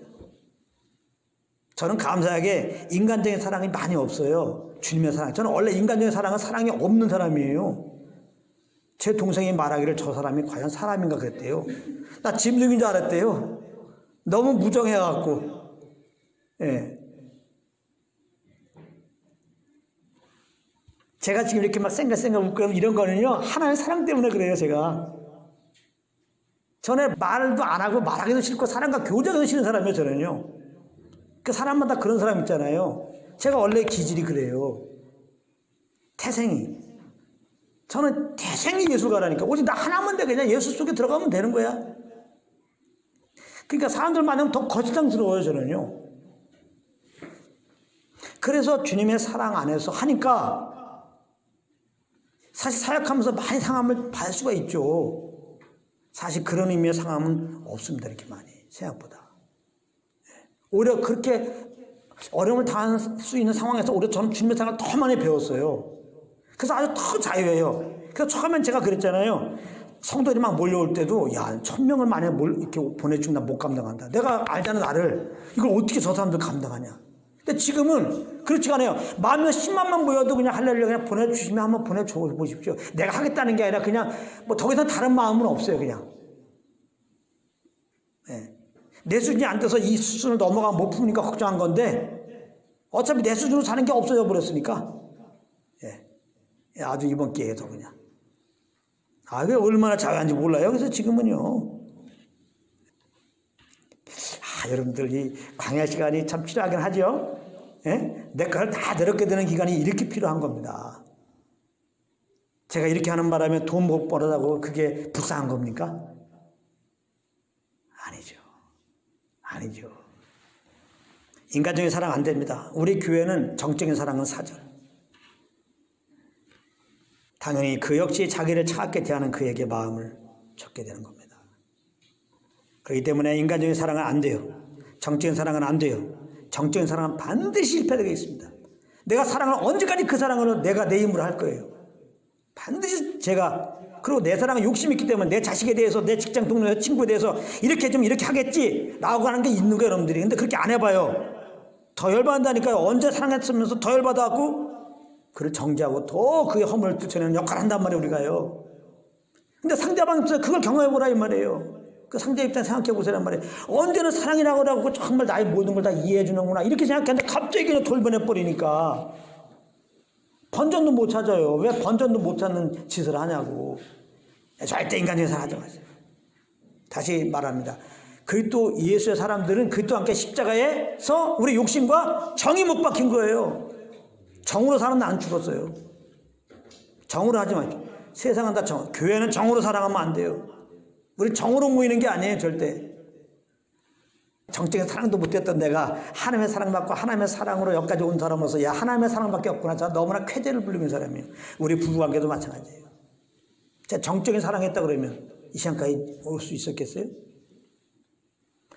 저는 감사하게 인간적인 사랑이 많이 없어요. 주님의 사랑. 저는 원래 인간적인 사랑은 사랑이 없는 사람이에요. 제 동생이 말하기를 저 사람이 과연 사람인가 그랬대요. 나 짐승인 줄 알았대요. 너무 무정해갖고. 예. 제가 지금 이렇게 막 생각생각 웃고 이런 거는요, 하나의 사랑 때문에 그래요, 제가. 저는 말도 안 하고 말하기도 싫고 사람과 교제하기도 싫은 사람이에요, 저는요. 그 사람마다 그런 사람 있잖아요. 제가 원래 기질이 그래요. 태생이. 저는 태생이 예술가라니까. 오직 나 하나만 돼. 그냥 예술 속에 들어가면 되는 거야. 그러니까 사람들 만나면 더 거짓당스러워요, 저는요. 그래서 주님의 사랑 안에서 하니까 사실 사역하면서 많이 상함을 받을 수가 있죠. 사실 그런 의미의 상함은 없습니다. 이렇게 많이. 생각보다. 오히려 그렇게 어려움을 당할 수 있는 상황에서 오히려 저는 주님의 사랑을 더 많이 배웠어요. 그래서 아주 더 자유해요. 그래서 처음엔 제가 그랬잖아요. 성도들이 막 몰려올 때도 1000명을 만약에 이렇게 보내주면 나 못 감당한다. 내가 알잖아, 나를. 이걸 어떻게 저 사람들 감당하냐. 근데 지금은 그렇지가 않아요. 10,000명, 100,000만 모여도 그냥 할렐루야 그냥 보내주시면 한번 보내줘 보십시오. 내가 하겠다는 게 아니라 그냥 뭐 더 이상 다른 마음은 없어요, 그냥. 네. 내 수준이 안 돼서 이 수준을 넘어가면 못 푸니까 걱정한 건데 어차피 내 수준으로 사는 게 없어져 버렸으니까 아주 이번 기회에도 그냥 그게 얼마나 자유한지 몰라요. 그래서 지금은요 여러분들 이 광야 시간이 참 필요하긴 하죠. 내 거를 다 내려게 되는 기간이 이렇게 필요한 겁니다. 제가 이렇게 하는 바람에 돈 못 벌어다고 그게 불쌍한 겁니까? 아니죠. 인간적인 사랑 안 됩니다. 우리 교회는 정적인 사랑은 사절. 당연히 그 역시 자기를 차갑게 대하는 그에게 마음을 줬게 되는 겁니다. 그렇기 때문에 인간적인 사랑은 안 돼요. 정적인 사랑은 안 돼요. 정적인 사랑은 반드시 실패되게 있습니다. 내가 사랑을 언제까지 그 사랑으로 내가 내 힘으로 할 거예요. 반드시 제가 그리고 내 사랑은 욕심이 있기 때문에 내 자식에 대해서 내 직장 동료 친구에 대해서 이렇게 좀 이렇게 하겠지 라고 하는 게 있는 거예요, 여러분들이. 근데 그렇게 안 해봐요. 더 열받는다니까요. 언제 사랑했으면서 더 열받아갖고 그를 정죄하고 더 그의 허물을 쫓아내는 역할을 한단 말이에요, 우리가요. 근데 상대방 입장에서 그걸 경험해보라 이 말이에요. 그 상대 입장 생각해보세요 말이에요. 언제는 사랑이라고 하고 정말 나의 모든 걸 다 이해해주는구나 이렇게 생각했는데 갑자기 그냥 돌변해버리니까 번전도 못 찾아요. 왜 번전도 못 찾는 짓을 하냐고. 절대 인간적인 사랑 하지 마세요. 다시 말합니다. 그리스도 예수의 사람들은 그리스도와 함께 십자가에서 우리 욕심과 정이 못 박힌 거예요. 정으로 사람은 안 죽었어요. 정으로 하지 마십시오. 세상은 다 정, 교회는 정으로 사랑하면 안 돼요. 우리 정으로 모이는 게 아니에요, 절대. 정적인 사랑도 못했던 내가 하나님의 사랑받고 하나님의 사랑으로 여기까지 온 사람으로서 야, 하나님의 사랑밖에 없구나. 자, 너무나 쾌재를 부르는 사람이에요. 우리 부부관계도 마찬가지예요. 제가 정적인 사랑했다 그러면 이 시간까지 올 수 있었겠어요?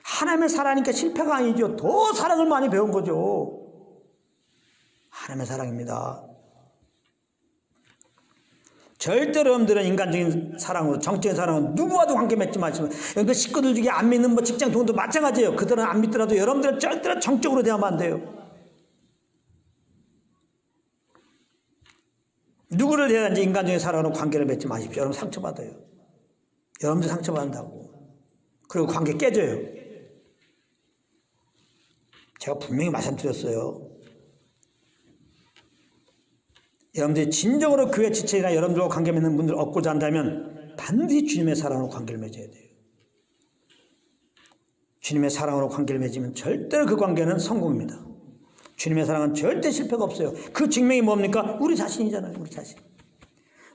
하나님의 사랑이니까 실패가 아니죠. 더 사랑을 많이 배운 거죠. 하나님의 사랑입니다. 절대로 여러분들은 인간적인 사랑으로, 정적인 사랑으로 누구와도 관계 맺지 마시면, 여러분들 식구들 중에 안 믿는 직장 동료도 마찬가지예요. 그들은 안 믿더라도 여러분들은 절대로 정적으로 대하면 안 돼요. 누구를 대하든지 인간적인 사랑으로 관계를 맺지 마십시오. 여러분 상처받아요. 여러분들 상처받는다고. 그리고 관계 깨져요. 제가 분명히 말씀드렸어요. 여러분들이 진정으로 교회 지체이나 여러분들과 관계 맺는 분들 얻고자 한다면 반드시 주님의 사랑으로 관계를 맺어야 돼요. 주님의 사랑으로 관계를 맺으면 절대로 그 관계는 성공입니다. 주님의 사랑은 절대 실패가 없어요. 그 증명이 뭡니까? 우리 자신이잖아요. 우리 자신.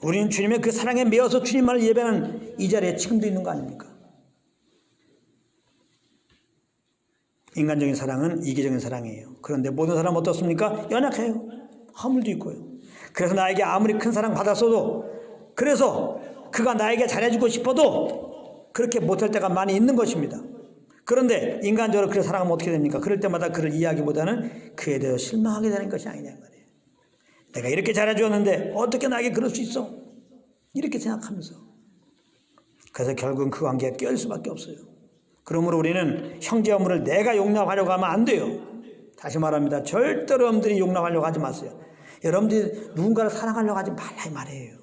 우리는 주님의 그 사랑에 매어서 주님만을 예배하는 이 자리에 지금도 있는 거 아닙니까? 인간적인 사랑은 이기적인 사랑이에요. 그런데 모든 사람은 어떻습니까? 연약해요. 허물도 있고요. 그래서 나에게 아무리 큰 사랑 받았어도, 그래서 그가 나에게 잘해주고 싶어도 그렇게 못할 때가 많이 있는 것입니다. 그런데 인간적으로 그를 사랑하면 어떻게 됩니까? 그럴 때마다 그를 이해하기보다는 그에 대해 실망하게 되는 것이 아니냐 말이에요. 내가 이렇게 잘해주었는데 어떻게 나에게 그럴 수 있어? 이렇게 생각하면서. 그래서 결국은 그 관계가 깨질 수밖에 없어요. 그러므로 우리는 형제 허물을 내가 용납하려고 하면 안 돼요. 다시 말합니다. 절대로 여러분들이 용납하려고 하지 마세요. 여러분들이 누군가를 사랑하려고 하지 말라 이 말이에요.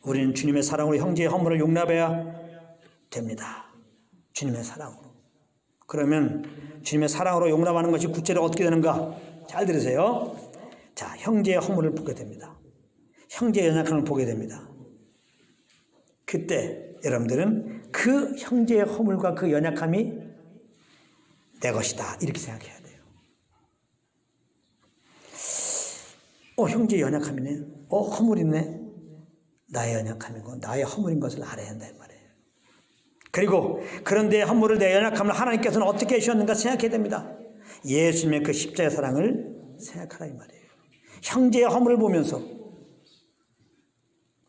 우리는 주님의 사랑으로 형제의 허물을 용납해야 됩니다. 주님의 사랑으로. 그러면 주님의 사랑으로 용납하는 것이 구체적으로 어떻게 되는가? 잘 들으세요. 자, 형제의 허물을 보게 됩니다. 형제의 연약함을 보게 됩니다. 그때 여러분들은 그 형제의 허물과 그 연약함이 내 것이다 이렇게 생각해야 돼요. 형제의 연약함이네. 허물 있네. 나의 연약함이고 나의 허물인 것을 알아야 한다 이 말이에요. 그리고 그런데 허물을 내 연약함을 하나님께서는 어떻게 해주셨는가 생각해야 됩니다. 예수님의 그 십자가의 사랑을 생각하라 이 말이에요. 형제의 허물을 보면서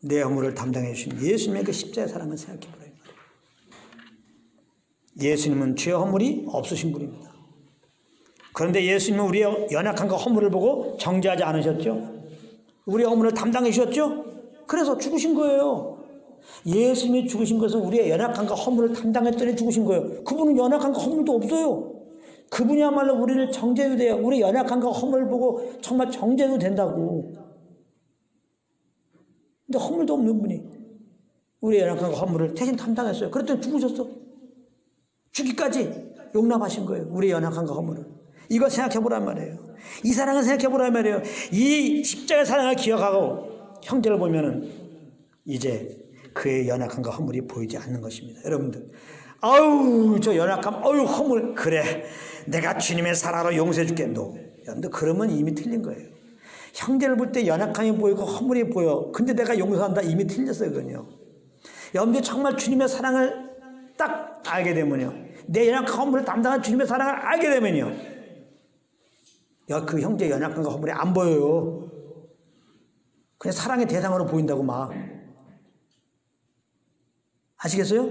내 허물을 담당해 주신 예수님의 그 십자가의 사랑을 생각해 보라 이 말이에요. 예수님은 죄의 허물이 없으신 분입니다. 그런데 예수님은 우리의 연약함과 허물을 보고 정죄하지 않으셨죠? 우리의 허물을 담당해 주셨죠? 그래서 죽으신 거예요. 예수님이 죽으신 것은 우리의 연약함과 허물을 담당했더니 죽으신 거예요. 그분은 연약함과 허물도 없어요. 그분이야말로 우리를 정죄해도 돼요. 우리 연약함과 허물을 보고 정말 정죄해도 된다고. 근데 허물도 없는 분이 우리의 연약함과 허물을 대신 담당했어요. 그랬더니 죽으셨어. 죽기까지 용납하신 거예요. 우리의 연약함과 허물을. 이거 생각해보란 말이에요. 이 사랑을 생각해보란 말이에요. 이 십자가의 사랑을 기억하고 형제를 보면은 이제 그의 연약함과 허물이 보이지 않는 것입니다. 여러분들, 아우 저 연약함, 아우 허물, 그래 내가 주님의 사랑으로 용서해줄게. 여러분들 그러면 이미 틀린 거예요. 형제를 볼 때 연약함이 보이고 허물이 보여. 근데 내가 용서한다, 이미 틀렸어요. 그건요. 여러분들 정말 주님의 사랑을 딱 알게 되면요, 내 연약함 허물을 담당한 주님의 사랑을 알게 되면요, 그 형제의 연약함과 허물이 안 보여요. 그냥 사랑의 대상으로 보인다고 막. 아시겠어요?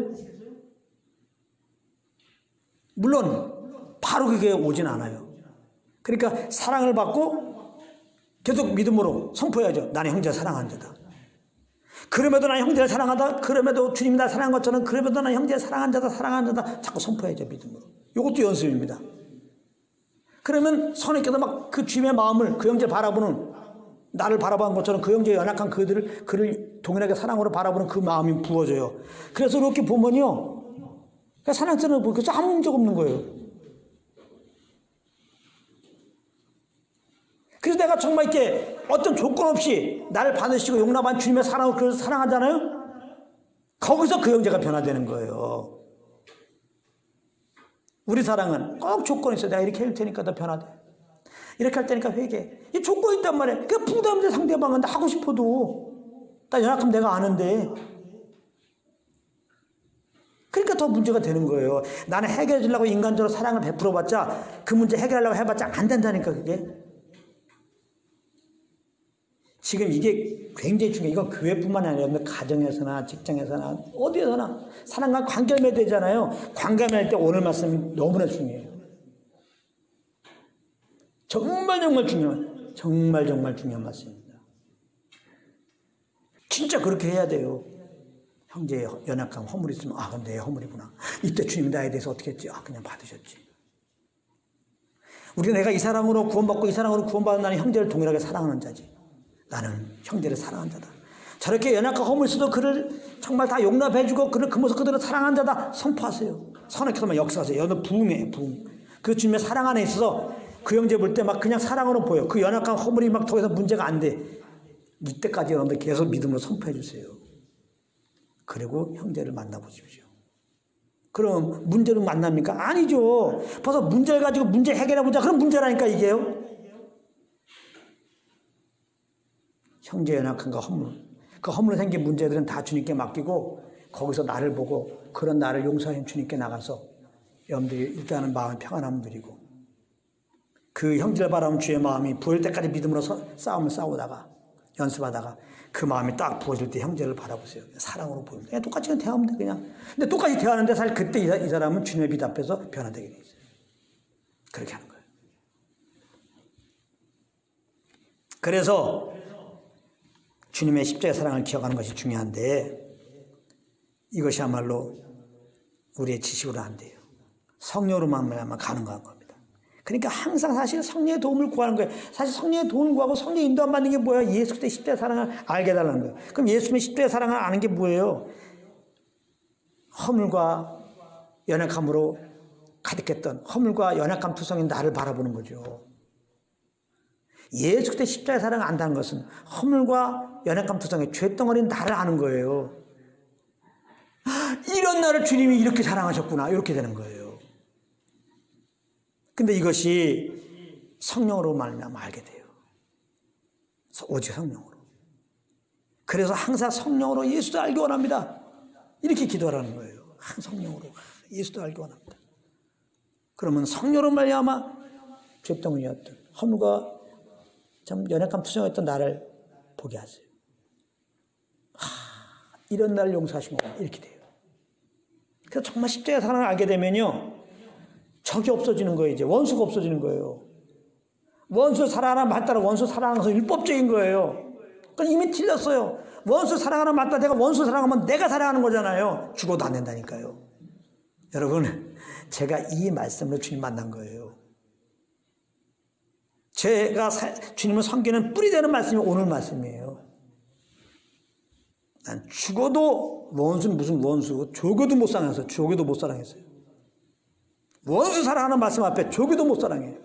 물론 바로 그게 오진 않아요. 그러니까 사랑을 받고 계속 믿음으로 선포해야죠. 나는 형제를 사랑하는 자다. 그럼에도 나는 형제를 사랑한다. 그럼에도 주님이 나를 사랑한 것처럼 그럼에도 나는 형제를 사랑하는 자다. 사랑하는 자다. 자꾸 선포해야죠. 믿음으로. 이것도 연습입니다. 그러면 선생님께서 막 그 주님의 마음을 그 형제 바라보는, 나를 바라보는 것처럼 그 형제의 연약한 그를 동일하게 사랑으로 바라보는 그 마음이 부어져요. 그래서 이렇게 보면요, 그러니까 사랑스러운 거 그래서 아무 문제가 없는 거예요. 그래서 내가 정말 이렇게 어떤 조건 없이 나를 받으시고 용납한 주님의 사랑을 그래서 사랑하잖아요. 거기서 그 형제가 변화되는 거예요. 우리 사랑은 꼭 조건이 있어요. 내가 이렇게 해줄 테니까 너 변화돼. 이렇게 할 테니까 회개해. 이 조건이 있단 말이야. 그러니까 부담돼 상대방은 하고 싶어도. 나 연약하면 내가 아는데. 그러니까 더 문제가 되는 거예요. 나는 해결해 주려고 인간적으로 사랑을 베풀어봤자 그 문제 해결하려고 해봤자 안 된다니까 그게. 지금 이게 굉장히 중요해요. 이건 교회뿐만 아니라 가정에서나 직장에서나 어디에서나 사랑과 관계를 맺어야 되잖아요. 관계를 맺을 때 오늘 말씀이 너무나 중요해요. 정말 중요한 말씀입니다. 진짜 그렇게 해야 돼요. 형제의 연약함, 허물이 있으면 그건 내 허물이구나. 이때 주님이 나에 대해서 어떻게 했지? 그냥 받으셨지. 우리가 내가 이 사랑으로 구원받고 이 사랑으로 구원받은 나는 형제를 동일하게 사랑하는 자지. 나는 형제를 사랑하는 자다. 저렇게 연약한 허물 있어도 그를 정말 다 용납해주고 그를 그 모습 그대로 사랑하는 자다. 선포하세요. 선언해서만 역사하세요. 여러분 부흥이에요. 부흥. 그 주님의 사랑 안에 있어서 그 형제 볼 때 막 그냥 사랑으로 보여. 그 연약한 허물이 막 더 이상 문제가 안 돼. 이때까지 여러분들 계속 믿음으로 선포해 주세요. 그리고 형제를 만나보십시오. 그럼 문제로 만납니까? 아니죠. 벌써 문제를 가지고 문제 해결해보자. 그럼 문제라니까 이게요. 형제 연약함과 허물. 그 허물로 생긴 문제들은 다 주님께 맡기고 거기서 나를 보고 그런 나를 용서하신 주님께 나가서 여러분들이 일단은 마음의 평안함을 누리고 그 형제를 바라보는 주의 마음이 부을 때까지 믿음으로 싸움을 싸우다가 연습하다가 그 마음이 딱 부어질 때 형제를 바라보세요. 사랑으로 보입니다. 그냥 똑같이 대하면 돼, 그냥. 근데 똑같이 대하는데 사실 그때 이 사람은 주님의 빛 앞에서 변화되게 돼 있어요. 그렇게 하는 거예요. 그래서 주님의 십자가의 사랑을 기억하는 것이 중요한데 이것이야말로 우리의 지식으로 안 돼요. 성령으로만 가능한 겁니다. 그러니까 항상 사실 성령의 도움을 구하는 거예요. 사실 성령의 도움을 구하고 성령의 인도 안 받는 게 뭐예요? 예수 그리스도의 십자가의 사랑을 알게 해달라는 거예요. 그럼 예수님의 십자가의 사랑을 아는 게 뭐예요? 허물과 연약함으로 가득했던 허물과 연약함 투성인 나를 바라보는 거죠. 예수 그리스도의 십자가의 사랑을 안다는 것은 허물과 연약함 투성의 죄덩어리인 나를 아는 거예요. 이런 나를 주님이 이렇게 사랑하셨구나. 이렇게 되는 거예요. 근데 이것이 성령으로 말미암아 알게 돼요. 오직 성령으로. 그래서 항상 성령으로 예수도 알기 원합니다. 이렇게 기도하라는 거예요. 성령으로 예수도 알기 원합니다. 그러면 성령으로 말미암아 죄덩이였던 허물과 참 연약함 투성했던 나를 보게 하세요. 이런 나를 용서하신 거구나. 이렇게 돼요. 그래서 정말 십자가의 사랑을 알게 되면요. 적이 없어지는 거예요. 이제 원수가 없어지는 거예요. 원수 사랑하나 맞다라 원수 사랑하는 것은 율법적인 거예요. 그러니까 이미 틀렸어요. 원수 사랑하나 맞다. 내가 원수 사랑하면 내가 사랑하는 거잖아요. 죽어도 안 된다니까요. 여러분, 제가 이 말씀으로 주님 만난 거예요. 제가 주님을 섬기는 뿌리 되는 말씀이 오늘 말씀이에요. 난 죽어도 원수는 무슨 원수, 조교도 못 사랑했어요. 조교도 못 사랑했어요. 원수 사랑하는 말씀 앞에 조교도 못 사랑해요.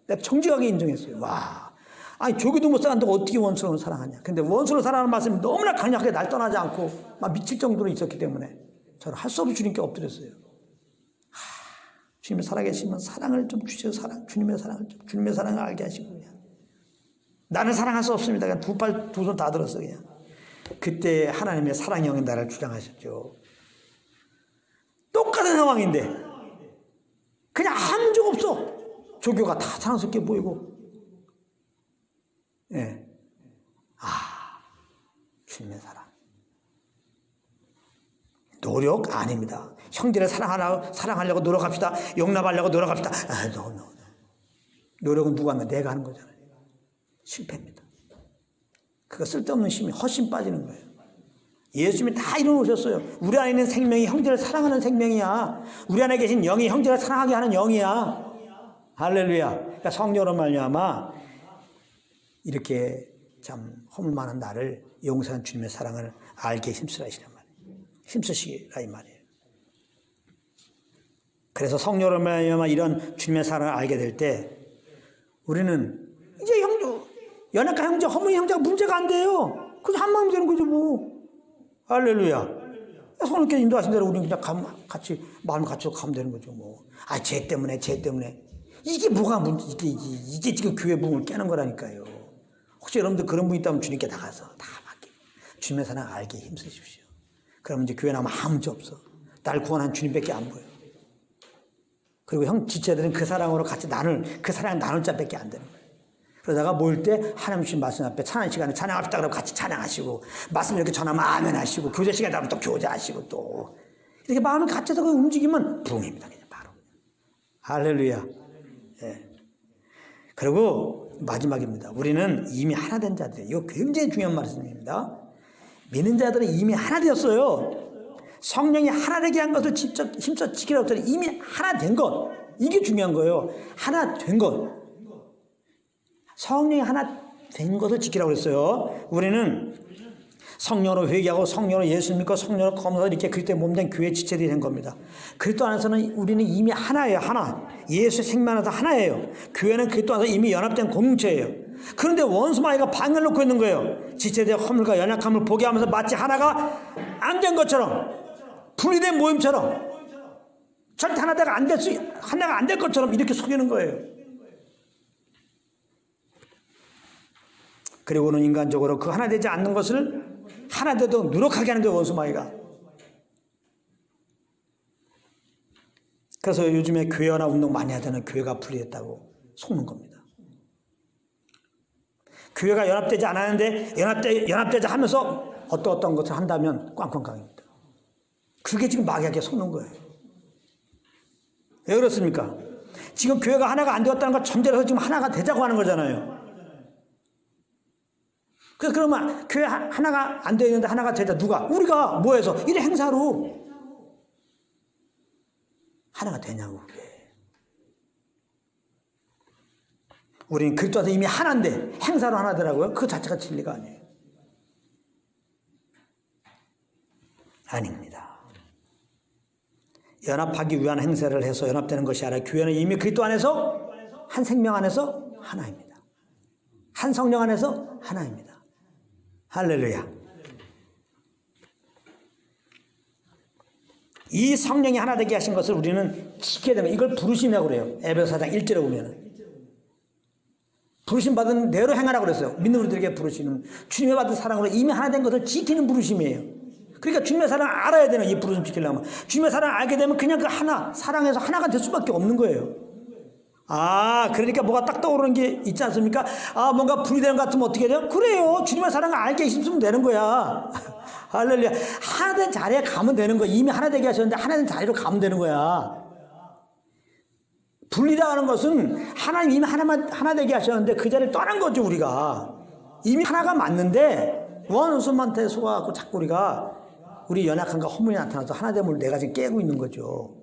내가 정직하게 인정했어요. 와, 아니 조교도 못 사랑한다고 어떻게 원수를 사랑하냐. 근데 원수를 사랑하는 말씀이 너무나 강력하게 날 떠나지 않고 막 미칠 정도로 있었기 때문에 저는 할 수 없이 주님께 엎드렸어요. 주님의 살아계시면 사랑을 좀 주셔서 주님의 사랑을 알게 하시고 그냥. 나는 사랑할 수 없습니다. 그냥 두 손 다 들었어 그냥. 그때 하나님의 사랑의 영이 나를 주장하셨죠. 똑같은 상황인데 그냥 아무 적 없어. 조교가 다 사랑스럽게 보이고. 예. 주님의 사랑. 노력 아닙니다. 형제를 사랑하려고 노력합시다. 용납하려고 노력합시다. no. 노력은 누가 하면 내가 하는 거잖아요. 실패입니다. 그거 쓸데없는 힘이 훨씬 빠지는 거예요. 예수님이 다 이루어오셨어요. 우리 안에 있는 생명이 형제를 사랑하는 생명이야. 우리 안에 계신 영이 형제를 사랑하게 하는 영이야. 할렐루야. 그러니까 성령으로 말미암아 이렇게 참 허물 많은 나를 용서한 주님의 사랑을 알게 힘쓰라시란 말이에요. 힘쓰시라 이 말이에요. 그래서 성령으로 말미암아 이런 주님의 사랑을 알게 될 때 우리는 이제 연약한 형제, 허물인 형제가 문제가 안 돼요. 그래서 한 마음 되는 거죠 뭐. 할렐루야. 성령께서 인도하신 대로 우리는 그냥 같이 마음을 갖춰서 가면 되는 거죠 뭐. 쟤 때문에 이게 뭐가 문제, 이게 지금 교회 부흥을 깨는 거라니까요. 혹시 여러분들 그런 분 있다면 주님께 나가서 다 맡기고 주님의 사랑 알게 힘쓰십시오. 그러면 이제 교회 나면 아무 문제 없어. 날 구원한 주님밖에 안 보여. 그리고 형 지체들은 그 사랑으로 같이 그 사랑 나눌 자밖에 안 되는 거예요. 그러다가 모일 때 하나님 주신 말씀 앞에 찬양 시간에 찬양합시다 그러면 같이 찬양하시고 말씀 이렇게 전하면 아멘 하시고 교제 시간에 나면 또 교제하시고 또 이렇게 마음이 같이서 움직이면 부흥입니다. 그냥 바로. 할렐루야. 예. 그리고 마지막입니다. 우리는 이미 하나 된 자들. 이거 굉장히 중요한 말씀입니다. 믿는 자들은 이미 하나 되었어요. 성령이 하나 되게 한 것을 직접 힘써 지키라고 했더니 이미 하나 된 것. 이게 중요한 거예요. 하나 된 것. 성령이 하나 된 것을 지키라고 했어요. 우리는 성령으로 회개하고 성령으로 예수 믿고 성령으로 검사서 이렇게 그리스도의 몸된 교회 지체들이 된 겁니다. 그리스도 안에서는 우리는 이미 하나예요. 하나. 예수의 생명 안에서 하나예요. 교회는 그리스도 안에서 이미 연합된 공동체예요. 그런데 원수마귀가 방을 놓고 있는 거예요. 지체들의 허물과 연약함을 보게 하면서 마치 하나가 안 된 것처럼 분리된 모임처럼 절대 하나가 안 될 것처럼 이렇게 속이는 거예요. 그리고는 인간적으로 그 하나 되지 않는 것을 하나 되도록 노력하게 하는 거예요. 원수마귀가. 그래서 요즘에 교회나 운동 많이 하자는 교회가 분리됐다고 속는 겁니다. 교회가 연합되지 않았는데 연합되자 하면서 어떤 것을 한다면 꽝꽝꽝입니다. 그게 지금 마귀에게 속는 거예요. 왜 그렇습니까? 지금 교회가 하나가 안 되었다는 걸 전제로 해서 지금 하나가 되자고 하는 거잖아요. 그래서 그러면 교회 하나가 안 되어 있는데 하나가 되자 누가? 우리가 뭐해서? 이래 행사로 하나가 되냐고. 우리는 그리스도 안에서 이미 하나인데 행사로 하나 되라고요? 그 자체가 진리가 아니에요. 아닙니다. 연합하기 위한 행사를 해서 연합되는 것이 아니라 교회는 이미 그리스도 안에서 한 생명 안에서 하나입니다. 한 성령 안에서 하나입니다. 할렐루야. 이 성령이 하나 되게 하신 것을 우리는 지켜야 됩니다. 이걸 부르심이라고 그래요. 에베소 4장 1절에 보면 부르심 받은 대로 행하라고 그랬어요. 믿는 우리들에게 부르시는 주님의 받은 사랑으로 이미 하나 된 것을 지키는 부르심이에요. 그러니까 주님의 사랑을 알아야 되는 이 부르심 지키려면 주님의 사랑을 알게 되면 그냥 그 하나 사랑해서 하나가 될 수밖에 없는 거예요. 그러니까 뭐가 딱 떠오르는 게 있지 않습니까? 뭔가 분리되는 것 같으면 어떻게 돼요? 그래요. 주님의 사랑을 알게 있으면 되는 거야. 할렐루야. 하나 된 자리에 가면 되는 거야. 이미 하나 되게 하셨는데 하나 된 자리로 가면 되는 거야. 분리라는 것은 하나님 이미 하나 되게 하셨는데 그 자리를 떠난 거죠, 우리가. 이미 하나가 맞는데 원수한테 속아갖고 자꾸 우리 연약함과 허물이 나타나서 하나됨을 내가 지금 깨고 있는 거죠.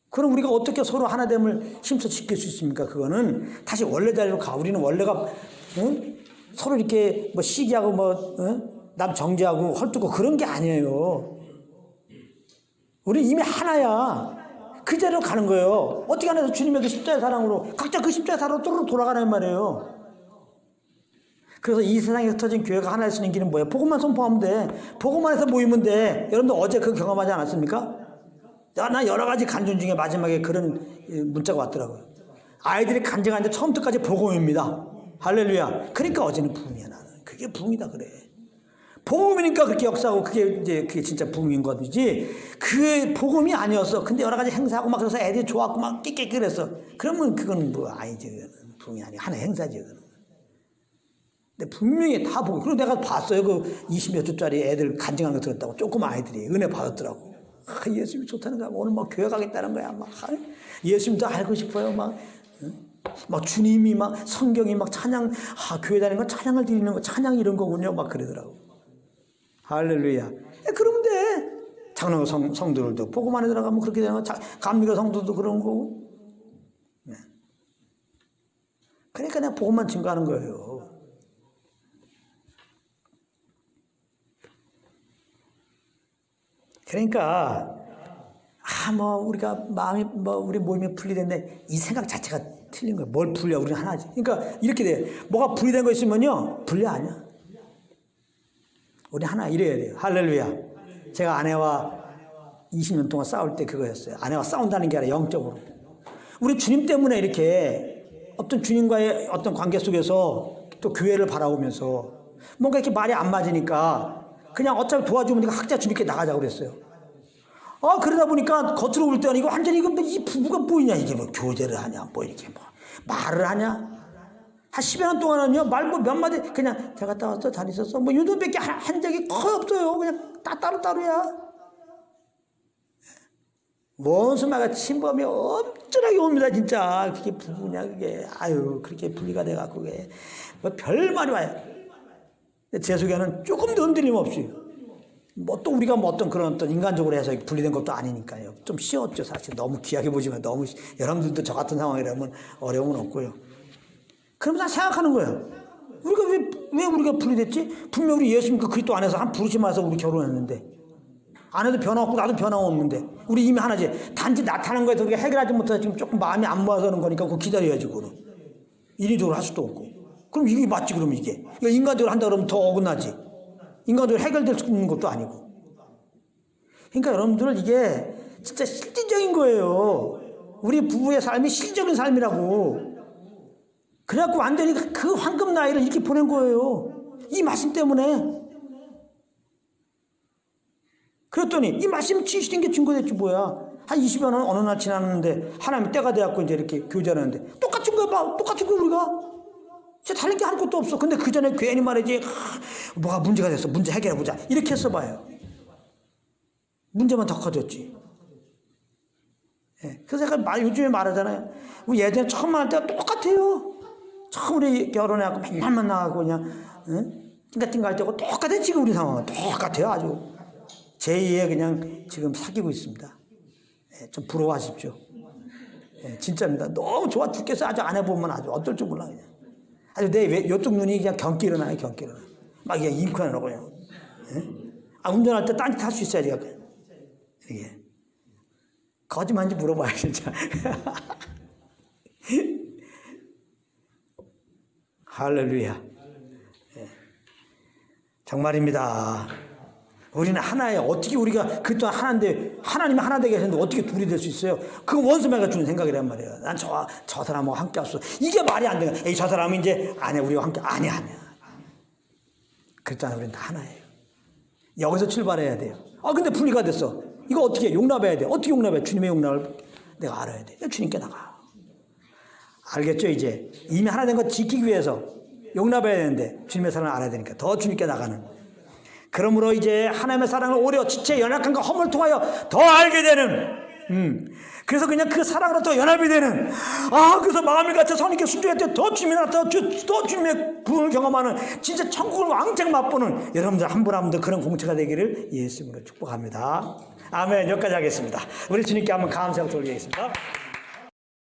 그럼 우리가 어떻게 서로 하나됨을 힘써 지킬 수 있습니까? 그거는 다시 원래 자리로 가. 우리는 원래가 서로 이렇게 뭐 시기하고 남 정죄하고 헐뜯고 그런 게 아니에요. 우리 이미 하나야. 그 자리로 가는 거예요. 어떻게 하나 해서 주님의 그 십자가의 사랑으로 각자 그 십자가의 사랑으로 돌아가는 말이에요. 그래서 이 세상에 흩어진 교회가 하나 될 수 있는 길은 뭐예요? 복음만 선포하면 돼. 복음만 해서 모이면 돼. 여러분들 어제 그 경험하지 않았습니까? 나 여러 가지 간증 중에 마지막에 그런 문자가 왔더라고요. 아이들이 간증하는데 처음부터까지 복음입니다. 할렐루야. 그러니까 어제는 부흥이야, 나는. 그게 부흥이다 그래. 복음이니까 그렇게 역사하고 그게 진짜 부흥인 것이지 그 복음이 아니었어. 근데 여러 가지 행사하고 막 그래서 애들이 좋았고 막 끼끼 그랬어. 그러면 그건 뭐 아니지. 그거는 부흥이 아니고 하나의 행사지. 그거는. 근데 분명히 다 보고 그리고 내가 봤어요. 그 20몇 주짜리 애들 간증하는 거 들었다고. 조금 아이들이 은혜 받았더라고. 예수님이 좋다는 거야. 오늘 막 교회 가겠다는 거야. 막 예수님도 알고 싶어요. 막 주님이 막 성경이 막 찬양 교회 다니는 건 찬양을 드리는 거 찬양 이런 거군요. 막 그러더라고. 할렐루야. 그러면 돼. 장로 성도들도 복음 안에 들어가면 그렇게 되는 거. 감리교 성도도 그런 거고. 네. 그러니까 내가 복음만 증거하는 거예요. 그러니까 우리가 마음이 우리 몸이 분리됐는데 이 생각 자체가 틀린 거예요. 뭘 분리야? 우리는 하나지. 그러니까 이렇게 돼. 뭐가 분리된 거 있으면요 분리 아니야. 우리 하나 이래야 돼요. 할렐루야. 제가 아내와 20년 동안 싸울 때 그거였어요. 아내와 싸운다는 게 아니라 영적으로. 우리 주님 때문에 이렇게 어떤 주님과의 어떤 관계 속에서 또 교회를 바라보면서 뭔가 이렇게 말이 안 맞으니까 그냥 어차피 도와주면 네가 각자 주님께 나가자고 그랬어요. 그러다 보니까 겉으로 볼 때는 이거 완전히 이거 이 부부가 뭐냐, 이게 뭐 교제를 하냐, 뭐 이렇게 뭐 말을 하냐. 한 10여 년 동안은요, 말 뭐 몇 마디 그냥 잘 갔다 왔어, 잘 있었어, 뭐 이 정도밖에 한 적이 거의 없어요. 그냥 다 따로따로야. 원수마가 침범이 엄청나게 옵니다, 진짜. 그게 부부냐, 그게. 아유, 그렇게 분리가 돼갖고, 그게. 뭐 별 말이 와요. 제 속에는 조금도 흔들림 없이. 뭐 또 우리가 뭐 어떤 그런 어떤 인간적으로 해서 분리된 것도 아니니까요. 좀 쉬웠죠, 사실. 너무 귀하게 보지만 너무, 여러분들도 저 같은 상황이라면 어려움은 없고요. 그러면서 생각하는 거예요. 우리가 왜 우리가 분리됐지? 분명 우리 예수님 그 그리스도 안에서 한 부르심에서 우리 결혼했는데. 아내도 변화 없고 나도 변화 없는데 우리 이미 하나지. 단지 나타난 거에서 우리가 해결하지 못해서 지금 조금 마음이 안 모아서 그런 거니까 그거 기다려야지. 그거는 인위적으로 할 수도 없고. 그럼 이게 맞지? 그러면 이게 인간적으로 한다 그러면 더 어긋나지. 인간적으로 해결될 수 있는 것도 아니고. 그러니까 여러분들 이게 진짜 실질적인 거예요. 우리 부부의 삶이 실질적인 삶이라고. 그래갖고 완전히 그 황금 나이를 이렇게 보낸 거예요. 이 말씀 때문에. 그랬더니 이 말씀이 진실인 게 증거됐지 뭐야. 한 20여 년 어느 날 지났는데 하나님 때가 돼갖고 이제 이렇게 교제를 하는데 똑같은 거야. 봐. 똑같은 거 우리가. 진짜 다른 게 할 것도 없어. 근데 그 전에 괜히 말이지. 뭐가 문제가 됐어. 문제 해결해보자. 이렇게 했어 봐요. 문제만 더 커졌지. 예. 그래서 제가 요즘에 말하잖아요. 우리 예전에 처음 만날 때가 똑같아요. 처음 우리 결혼해갖고 맨날 만나고 그냥 띵가띵가 할 때고 똑같아. 지금 우리 상황은 똑같아요. 아주. 제2의 그냥 지금 사귀고 있습니다. 예, 좀 부러워하십시오. 예, 진짜입니다. 너무 좋아 죽겠어. 아주 안 해보면 아주 어떨 줄 몰라. 그냥. 아주 내 요쪽 눈이 그냥 경기 일어나요. 경기 일어나. 막 그냥 잉크하는 거예요. 예? 운전할 때 딴짓 할 수 있어야지. 이게. 거짓말인지 물어봐요. 진짜. 할렐루야. 예. 정말입니다. 우리는 하나예요. 어떻게 우리가 그 또한 하나인데 하나님이 하나 되게 하셨는데 어떻게 둘이 될 수 있어요? 그건 원수매가 주는 생각이란 말이에요. 난 저 사람하고 함께 할 수 없어. 이게 말이 안 되는. 에이 저 사람은 이제 아니야 우리와 함께 아니야. 그렇잖아요. 우리는 다 하나예요. 여기서 출발해야 돼요. 근데 분리가 됐어. 이거 어떻게 해? 용납해야 돼. 어떻게 용납해? 주님의 용납을 내가 알아야 돼. 주님께 나가. 알겠죠 이제? 이미 하나 된 거 지키기 위해서 용납해야 되는데 주님의 사랑을 알아야 되니까 더 주님께 나가는. 그러므로 이제 하나님의 사랑을 오히려 지체 연약한 거 허물 통하여 더 알게 되는. 그래서 그냥 그 사랑으로 더 연합이 되는. 그래서 마음을 같이 선있게 순종할 때 더 주님이 나타나 더 주님의 부흥을 경험하는 진짜 천국을 왕창 맛보는 여러분들 한 분 한 분도 그런 공체가 되기를 예수님으로 축복합니다. 아멘. 여기까지 하겠습니다. 우리 주님께 한번 감사하고 돌리겠습니다.